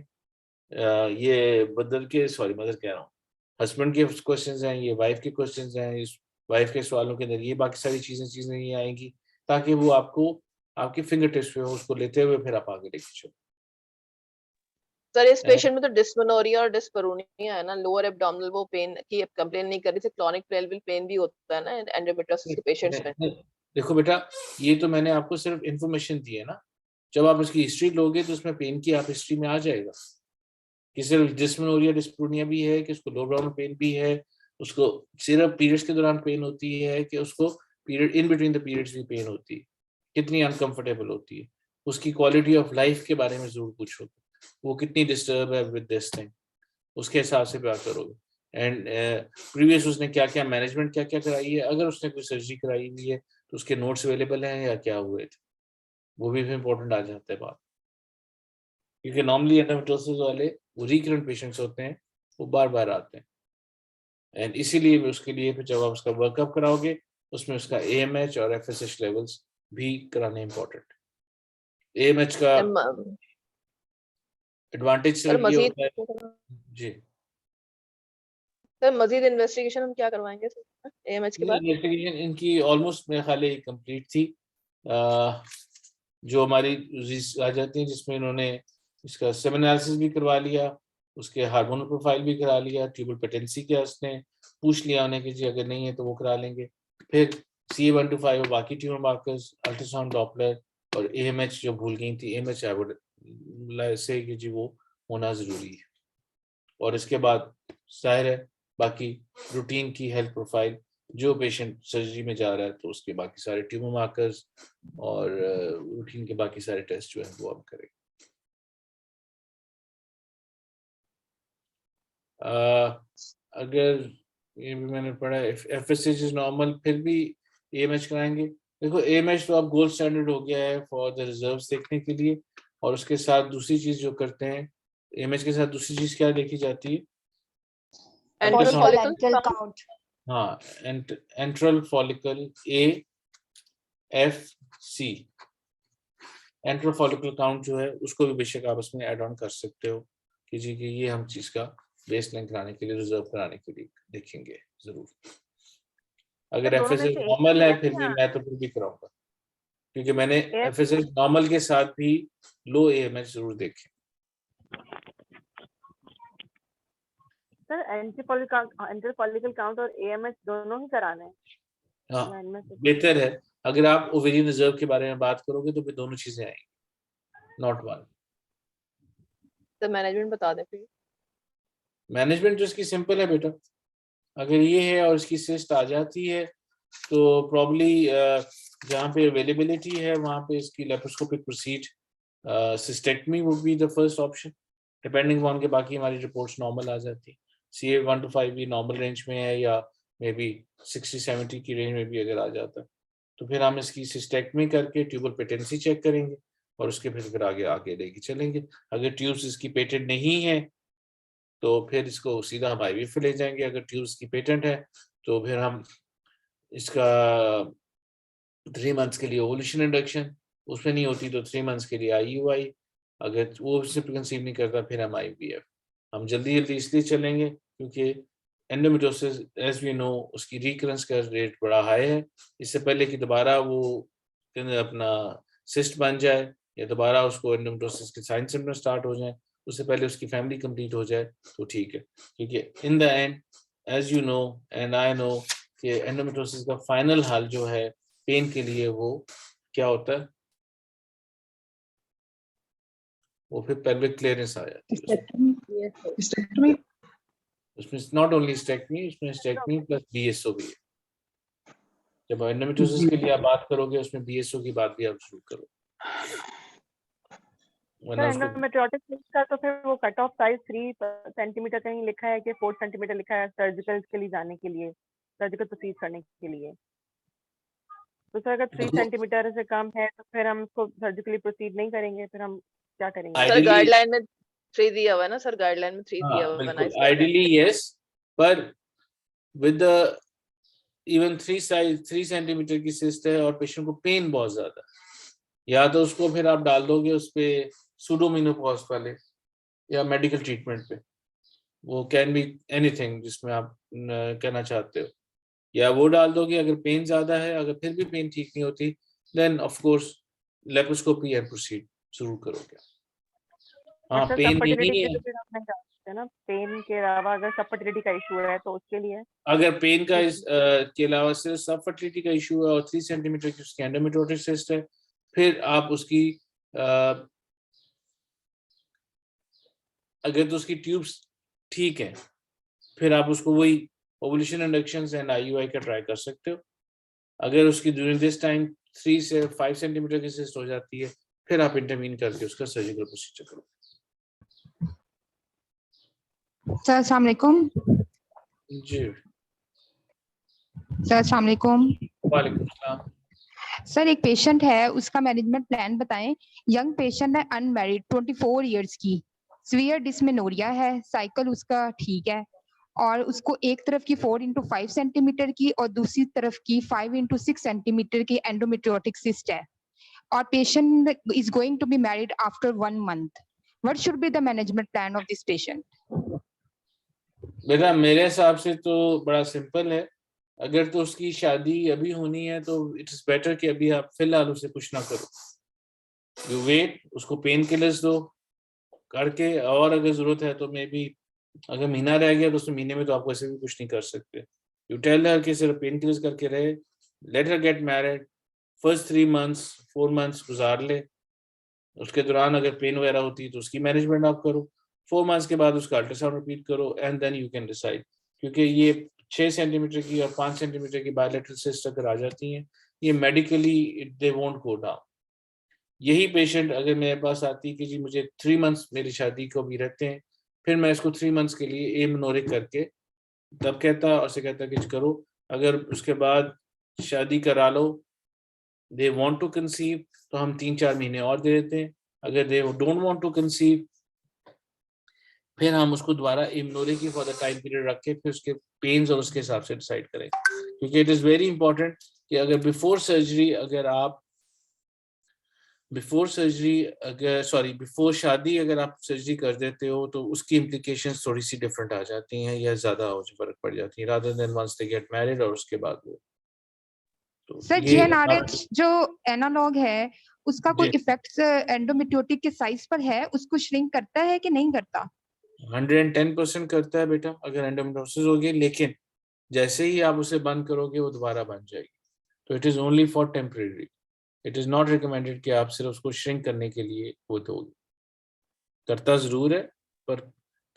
[SPEAKER 1] ये मदर कह रहा हूँ, हस्बैंड के क्वेश्चंस हैं, ये वाइफ के क्वेश्चंस हैं, इस वाइफ के सवालों के अंदर ये बाकी सारी चीजें ये आएंगी, ताकि वो आपको आपके फिंगर टिप्स पे उसको लेते हुए फिर आप आगे लेके चलो।
[SPEAKER 3] सर इस पेशेंट में तो डिस्मेनोरिया और डिस्पैरोनिया है ना, लोअर एब्डोमिनल वो पेन की कंप्लेन नहीं कर रही थी, क्रोनिक पेल्विक पेन भी होता है ना एंडोमेट्रियोसिस के पेशेंट्स में।
[SPEAKER 1] देखो बेटा, ये तो मैंने आपको सिर्फ इंफॉर्मेशन दी है ना, जब आप इसकी हिस्ट्री लोगे तो उसमें पेन की आप हिस्ट्री में आ जाएगा कि सिर्फ डिस्मेनोरिया डिस्पैरोनिया भी है, कि उसको लो ब्राउन पेन भी है, उसको सिर्फ पीरियड्स के दौरान पेन होती है, कि उसको period in between the periods भी पेन होती है, कितनी अनकंफर्टेबल होती है, उसकी क्वालिटी ऑफ लाइफ के बारे में जरूर पूछो, वो कितनी डिस्टर्ब है विद दिस थिंग, उसके हिसाब से बात करोगे। एंड प्रीवियस उसने क्या क्या मैनेजमेंट क्या क्या कराई है, अगर उसने कोई सर्जरी कराई हुई है तो उसके नोट्स अवेलेबल हैं या क्या हुए थे, वो भी इम्पोर्टेंट आ जाता है बात। क्योंकि नॉर्मली एंडोमेट्रियोसिस वाले वो रिकरेंट पेशेंट्स होते हैं, वो बार बार आते हैं, एंड इसीलिए उसके लिए फिर जब आप उसका वर्कअप कराओगे उसमें उसका AMH और FSH लेवल्स भी कराने इम्पोर्टेंट। AMH का एडवांटेज
[SPEAKER 3] सर
[SPEAKER 1] सिर्फ ये
[SPEAKER 3] मजीद
[SPEAKER 1] होता है जी,
[SPEAKER 3] सर मजीद इन्वेस्टिगेशन हम क्या करवाएंगे सर AMH के बाद?
[SPEAKER 1] इन्वेस्टिगेशन इनकी ऑलमोस्ट मेरे ख्याल है कंप्लीट थी। जो हमारी आ जाती है जिसमें इन्होंने इसका सेम एनालिसिस भी करवा लिया, उसके हार्मोनल प्रोफाइल भी करा लिया, ट्यूबल पेटेंसी क्या उसने पूछ लिया उन्हें कि जी अगर नहीं है तो वो करा लेंगे, फिर CA-125 और बाकी ट्यूमर मार्कर्स, अल्ट्रासाउंड डॉपलर और AMH जो भूल गई थी, AMH आई वुड से कि जी वो होना जरूरी है। और इसके बाद जाहिर है बाकी रूटीन की हेल्थ प्रोफाइल, जो पेशेंट सर्जरी में जा रहा है तो उसके बाकी सारे ट्यूमर मार्कर्स और रूटीन के बाकी सारे टेस्ट जो है वो हम करेंगे। अगर ये भी मैंने पढ़ा FSH इज नॉर्मल फिर भी AMH कराएंगे। देखो AMH तो अब गोल्ड स्टैंडर्ड हो गया है फॉर द रिजर्व्स देखने के लिए, और उसके साथ दूसरी चीज जो करते हैं AMH के साथ दूसरी चीज क्या देखी जाती है?
[SPEAKER 3] Enteral
[SPEAKER 8] Follicle
[SPEAKER 3] follicle
[SPEAKER 8] count.
[SPEAKER 1] हाँ, enteral follicle AFC, enteral follicle count जो है उसको भी बेशक आप उसमें ऐड ऑन कर सकते हो कि जी कि ये हम चीज का बेस लाइन कराने के लिए, रिजर्व कराने के लिए देखेंगे जरूर। अगर FSH नॉर्मल है फिर भी मैं तो फिर भी कराऊंगा, क्योंकि मैंने FSH नॉर्मल के साथ भी लो AMH जरूर देखे।
[SPEAKER 9] सर एंट्रल फॉलिकल काउंट और AMH दोनों ही कराने हैं?
[SPEAKER 1] हाँ, बेहतर है अगर आप ओवेरियन रिजर्व के बारे में बात करोगे तो फिर दोनों चीजें आएंगी, नॉट वन।
[SPEAKER 3] तो मैनेजमेंट बता दें फिर।
[SPEAKER 1] मैनेजमेंट तो इसकी सिंपल है बेटा, अगर ये है और इसकी सिस्ट आ जाती है तो प्रॉब्ली जहाँ पे अवेलेबिलिटी है वहाँ पे इसकी laparoscopic proceed, cystectomy would be the first option, depending on के बाकी हमारी रिपोर्ट्स नॉर्मल आ जाती है। CA-125 भी नॉर्मल रेंज में है या मे बी 60-70 की रेंज में भी अगर आ जाता है तो फिर हम इसकी सिस्टेक्टमी करके ट्यूबल पेटेंसी चेक करेंगे और उसके फिर आगे आगे लेके चलेंगे। अगर ट्यूब्स इसकी पेटेंट नहीं है तो फिर इसको सीधा हम IVF ले जाएंगे, अगर ट्यूब्स की पेटेंट है तो फिर हम इसका 3 मंथ्स के लिए ओवुलेशन इंडक्शन, उसमें नहीं होती तो 3 मंथ्स के लिए IUI, अगर वो सिंपल कंसीव नहीं करता फिर हम IVF। हम जल्दी इसलिए चलेंगे क्योंकि एंडोमेट्रियोसिस एज वी नो उसकी रिकरेंस का रेट बड़ा हाई है, इससे पहले कि दोबारा वो अपना सिस्ट बन जाए या दोबारा उसको एंडोमेट्रियोसिस के साइन सिम्टम्स स्टार्ट हो जाए, उससे पहले उसकी फैमिली कंप्लीट हो जाए तो ठीक है। क्योंकि in the end as you know and I know कि एंडोमेट्रियोसिस का फाइनल हल जो है पेन के लिए वो क्या होता है, वो फिर पेल्विक क्लियरेंस आ जाती है उसमें नॉट ओनली स्टेक्टमी, उसमें स्टेक्टमी प्लस BSO भी है। जब एंडोमेट्रियोसिस के लिए आप बात करोगे उसमें BSO की बात भी आप शुरू करो।
[SPEAKER 9] एंडोमेट्रियोटिस का तो फिर वो कट ऑफ साइज 3 सेंटीमीटर कहीं लिखा है कि 4 सेंटीमीटर लिखा है सर्जिकल के लिए जाने के लिए, सर्जिकल प्रोसीड करने के लिए। तो सर अगर 3 सेंटीमीटर से कम है तो फिर हम उसको सर्जिकली प्रोसीड नहीं करेंगे, फिर हम क्या करेंगे?
[SPEAKER 3] सर गाइडलाइन में 3 दिया हुआ है ना सर, गाइडलाइन में 3 दिया हुआ है ना।
[SPEAKER 1] आइडियली यस, पर विद इवन 3 सेंटीमीटर की सिस्ट है और पेशेंट को पेन बहुत ज्यादा, या तो उसको फिर आप डाल दोगे उस पे सूडोमिनोपॉज वाले या मेडिकल ट्रीटमेंट पे, वो कैन बी एनीथिंग जिसमें आप कहना चाहते हो, या वो डाल दोगे अगर पेन ज्यादा है, अगर फिर भी पेन ठीक नहीं होती then of course laparoscopy and proceed जरूर करोगे। हाँ,
[SPEAKER 9] सर
[SPEAKER 1] पेन
[SPEAKER 9] सब फर्टिलिटी
[SPEAKER 1] नहीं
[SPEAKER 9] के
[SPEAKER 1] है,
[SPEAKER 9] तो फिर आप नहीं जा सकते ना, पेन के अलावा अगर सब फर्टिलिटी का इशू है तो उसके लिए
[SPEAKER 1] अगर पेन का के अलावा सिर्फ सब फर्टिलिटी का इशू है और 3 सेंटीमीटर की उसकी एंडोमेट्रियोटिक सिस्ट है, फिर आप उसकी अगर तो उसकी ट्यूब्स ठीक है, फिर आप उसको वही ओवुलेशन इंडक्शंस एंड आईयूआई का ट्राई कर सकते हो। अगर उसकी ड्यूरिंग दिस टाइम 3 से 5 सेंटीमीटर की सिस्ट हो जाती है, फिर आप इंटरवीन करके उसका सर्जिकल प्रोसीजर करो।
[SPEAKER 10] सर अस्सलाम वालेकुम।
[SPEAKER 1] जी,
[SPEAKER 10] सर अस्सलाम वालेकुम।
[SPEAKER 1] वालेकुम सलाम।
[SPEAKER 10] सर एक पेशेंट है, उसका मैनेजमेंट प्लान बताएं। यंग पेशेंट है, अनमैरिड, 24 इयर्स की, सीवियर डिस्मेनोरिया है, साइकिल उसका ठीक है और उसको एक तरफ की 4x5 सेंटीमीटर की और दूसरी तरफ की 5x6 सेंटीमीटर की एंडोमेट्रियोटिक सिस्ट है और patient is going to be married after 1 month. What should be the management plan of this patient?
[SPEAKER 1] बेटा मेरे हिसाब से तो बड़ा सिंपल है। अगर तो उसकी शादी अभी होनी है तो इट इज बेटर कि अभी आप फिलहाल उसे कुछ ना करो, यू वेट, उसको पेन किलर्स दो करके, और अगर जरूरत है तो मे बी अगर महीना रह गया तो उस महीने में तो आप वैसे भी कुछ नहीं कर सकते। यू टेल हर कि सिर्फ पेन किलर्स करके रहे, let her get married, first 3 months 4 months गुजार ले, उसके दौरान अगर पेन वगैरह होती है तो उसकी मैनेजमेंट आप करो, 4 months के बाद उसका अल्ट्रासाउंड रिपीट करो and then you can decide. क्योंकि ये 6 सेंटीमीटर की और 5 सेंटीमीटर की बायलैटरल सिस्ट अगर आ जाती हैं, ये medically they won't go down. यही पेशेंट अगर मेरे पास आती कि जी मुझे 3 months मेरी शादी को भी रहते हैं, फिर मैं इसको 3 months के लिए एमनोरिक करके तब कहता और से कहता कि करो, अगर उसके बाद शादी करा लो, दे वांट टू कंसीव तो हम 3-4 महीने और दे देते हैं, अगर they don't want to conceive फिर हम उसको दोबारा इम्यूनोरी की फॉर द टाइम पीरियड रख के फिर उसके पेन्स और उसके हिसाब से डिसाइड करें। क्योंकि इट इज वेरी इंपॉर्टेंट कि अगर बिफोर सर्जरी बिफोर शादी अगर आप सर्जरी कर देते हो तो उसकी इम्प्लीकेशंस थोड़ी सी डिफरेंट आ जाती हैं या ज्यादा फर्क पड़ जाती है, rather than once they get married और उसके बाद वो। तो
[SPEAKER 10] सर
[SPEAKER 1] ये
[SPEAKER 10] GnRH जो एनालॉग है उसका कोई
[SPEAKER 1] जी
[SPEAKER 10] इफेक्ट एंडोमेट्रियोटिक के साइज पर है, उसको श्रिंक करता है कि नहीं करता?
[SPEAKER 1] 110% करता है बेटा अगर एंडोमेट्रियोसिस होगी, लेकिन जैसे ही आप उसे बंद करोगे वो दोबारा बन जाएगी। तो it is only for temporary, it is not recommended कि आप सिर्फ उसको श्रिंक करने के लिए वो दोगे। करता जरूर है पर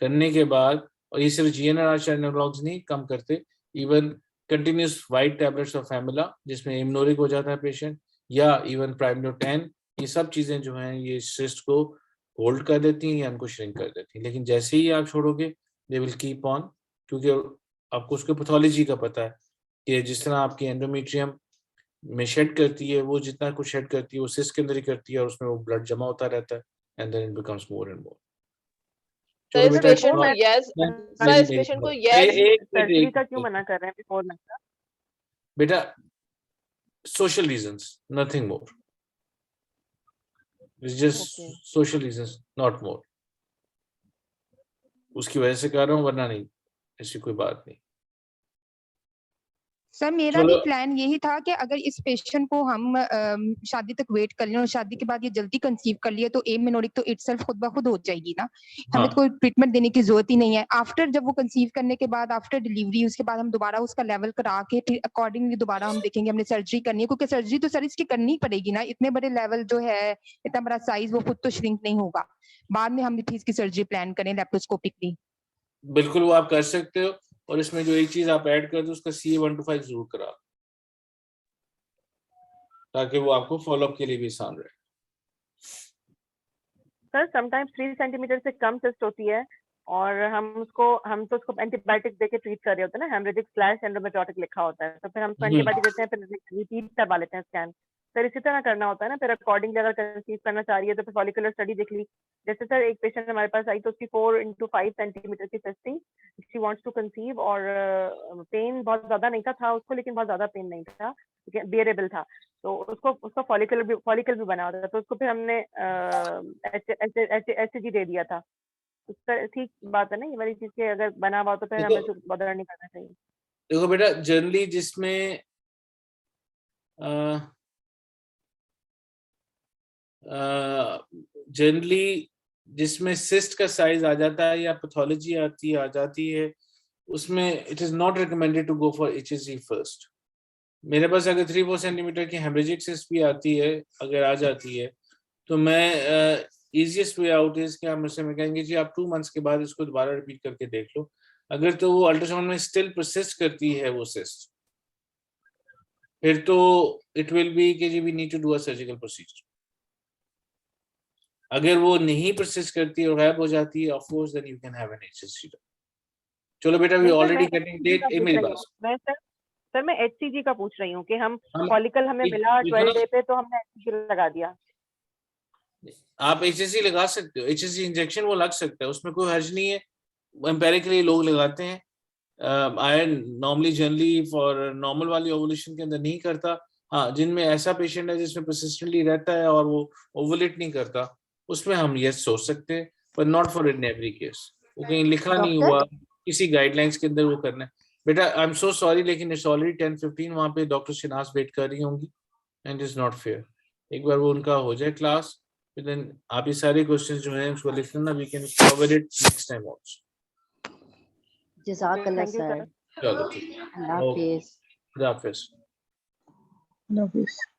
[SPEAKER 1] करने के बाद, और ये सिर्फ GnRH एनालॉग्स नहीं कम करते, even continuous white tablets of फैमिला जिसमें इम्यूनोरिक हो जाता है पेशेंट, या इवन प्राइमोटेन, ये सब चीजें जो हैं ये सिस्ट को होल्ड कर देती हैं या उनको श्रिंक कर देती हैं। लेकिन जैसे ही आप छोड़ोगे दे विल कीप ऑन, क्योंकि आपको उसके पैथोलॉजी का पता है कि जिस तरह आपकी एंडोमेट्रियम में शेड करती है, वो जितना कुछ शेड करती है वो सिस्ट के अंदर ही करती है और उसमें वो ब्लड जमा होता रहता है and then it becomes more and more.
[SPEAKER 3] तो इस पेशेंट को यस सर इस पेशेंट को यस
[SPEAKER 9] सर्जरी का क्यों मना कर रहे हैं बिफोर मंथ का?
[SPEAKER 1] बेटा social reasons, nothing more. It's just social reasons, not more. उसकी वजह से कर रहा हूँ वरना नहीं, ऐसी कोई बात नहीं।
[SPEAKER 10] सर मेरा भी प्लान यही था कि अगर इस पेशेंट को हम शादी तक वेट कर लें और शादी के बाद ये जल्दी कंसीव कर लिया तो एमनोरिक तो इटसेल्फ खुद ब खुद हो जाएगी ना, हमें तो कोई ट्रीटमेंट देने की जरूरत ही नहीं है। आफ्टर जब वो कंसीव करने के बाद आफ्टर डिलीवरी उसके बाद हम दोबारा उसका लेवल करा के फिर अकॉर्डिंगली दोबारा हम देखेंगे हमने सर्जरी करनी है, क्योंकि सर्जरी तो सर इसकी करनी पड़ेगी ना, इतने बड़े लेवल जो है इतना बड़ा साइज वो खुद तो श्रिंक नहीं होगा, बाद में हम फिर इसकी सर्जरी प्लान करें लेप्रोस्कोपिकली।
[SPEAKER 1] बिल्कुल वो आप कर सकते हो, और इसमें जो एक चीज आप ऐड कर दो उसका CA-125 जरूर करा, ताकि वो आपको फॉलोअप के लिए भी आसान रहे।
[SPEAKER 9] सर समटाइम्स 3 सेंटीमीटर से कम सिस्ट होती है और हम तो उसको एंटीबायोटिक देके ट्रीट कर रहे होते हैं ना, हेमरेजिक / एंडोमेट्रियोटिक लिखा होता है, तो फिर हम एंटीबायोटिक देते हैं, फिर रिपीट करवा लेते हैं स्कैन। सर इसी तरह करना होता है ना, फिर अकॉर्डिंगली अगर कंसीव करना चाह रही है तो फिर फॉलिकुलर स्टडी देख ली। जैसे सर एक पेशेंट हमारे पास आई तो उसकी 4x5 सेंटीमीटर की सिस्ट थी, शी वांट्स टू कंसीव और पेन बहुत ज्यादा नहीं था उसको, लेकिन बहुत ज्यादा पेन नहीं था, बियरेबल था, तो उसका फॉलिकल भी बना होता था, तो उसको फिर हमने HCG दे दिया था। उसका ठीक बात है ना ये वाली चीज के, अगर बना हुआ तो फिर हमें बदर नहीं करना चाहिए।
[SPEAKER 1] देखो बेटा जनरली जिसमें जनरली जिसमें सिस्ट का साइज आ जाता है या पैथोलॉजी आ जाती है, उसमें it is not recommended to go for HSG first. मेरे पास अगर 3-4 सेंटीमीटर की हेमरेजिक सिस्ट भी आती है, अगर आ जाती है, तो मैं इजीएस्ट वे आउट इज कि आप मुझसे मैं कहेंगे जी आप 2 मंथ्स के बाद इसको दोबारा रिपीट करके देख लो। अगर तो वो अल्ट्रासाउंड में स्टिल परसिस्ट करती है वो सिस्ट, फिर तो इट विल बी कि जी we need to do a surgical procedure. अगर वो नहीं परसिस्ट करती और गायब हो जाती है, of course then you can have an HSG। चलो बेटा, वी ऑलरेडी गेटिंग लेट। मेरी बात
[SPEAKER 9] मैं सर मैं HCG का पूछ रही हूँ कि हम
[SPEAKER 1] हम-
[SPEAKER 9] फॉलिकल हमें मिला 12 डे पे तो हमने HCG लगा दिया।
[SPEAKER 1] आप HSG लगा सकते हो, HSG इंजेक्शन वो लग सकता है, उसमें कोई हर्ज नहीं है। एम्पेरिकली लोग लगाते हैं। I normally generally for normal वाली ओवुलेशन के अंदर नहीं करता। हाँ, जिनमें ऐसा पेशेंट है जिसमें परसिस्टेंटली रहता है और वो ओवुलेट नहीं करता, उसमें हम यस सोच सकते हैं, पर not for in every case. वो कहीं लिखा नहीं
[SPEAKER 8] डॉक्टर?
[SPEAKER 1] हुआ, किसी गाइडलाइंस के अंदर वो करना है। बेटा आई एम सो सॉरी, लेकिन इट्स ऑलरेडी 10:15, वहाँ पे डॉक्टर शिनाज वेट कर रही होंगी एंड इज नॉट फेयर। एक बार वो उनका हो जाए क्लास, फिर देन आप ये सारे क्वेश्चंस जो हैं उसको लिख लेना, we can cover it next time also.
[SPEAKER 8] जज़ाकल्लाह
[SPEAKER 9] Thank you,
[SPEAKER 8] सर।
[SPEAKER 1] चलो ठीक है,
[SPEAKER 8] अल्लाह
[SPEAKER 1] ओके,
[SPEAKER 8] हाफिज।
[SPEAKER 1] खुदा हाफिज।
[SPEAKER 10] No, please.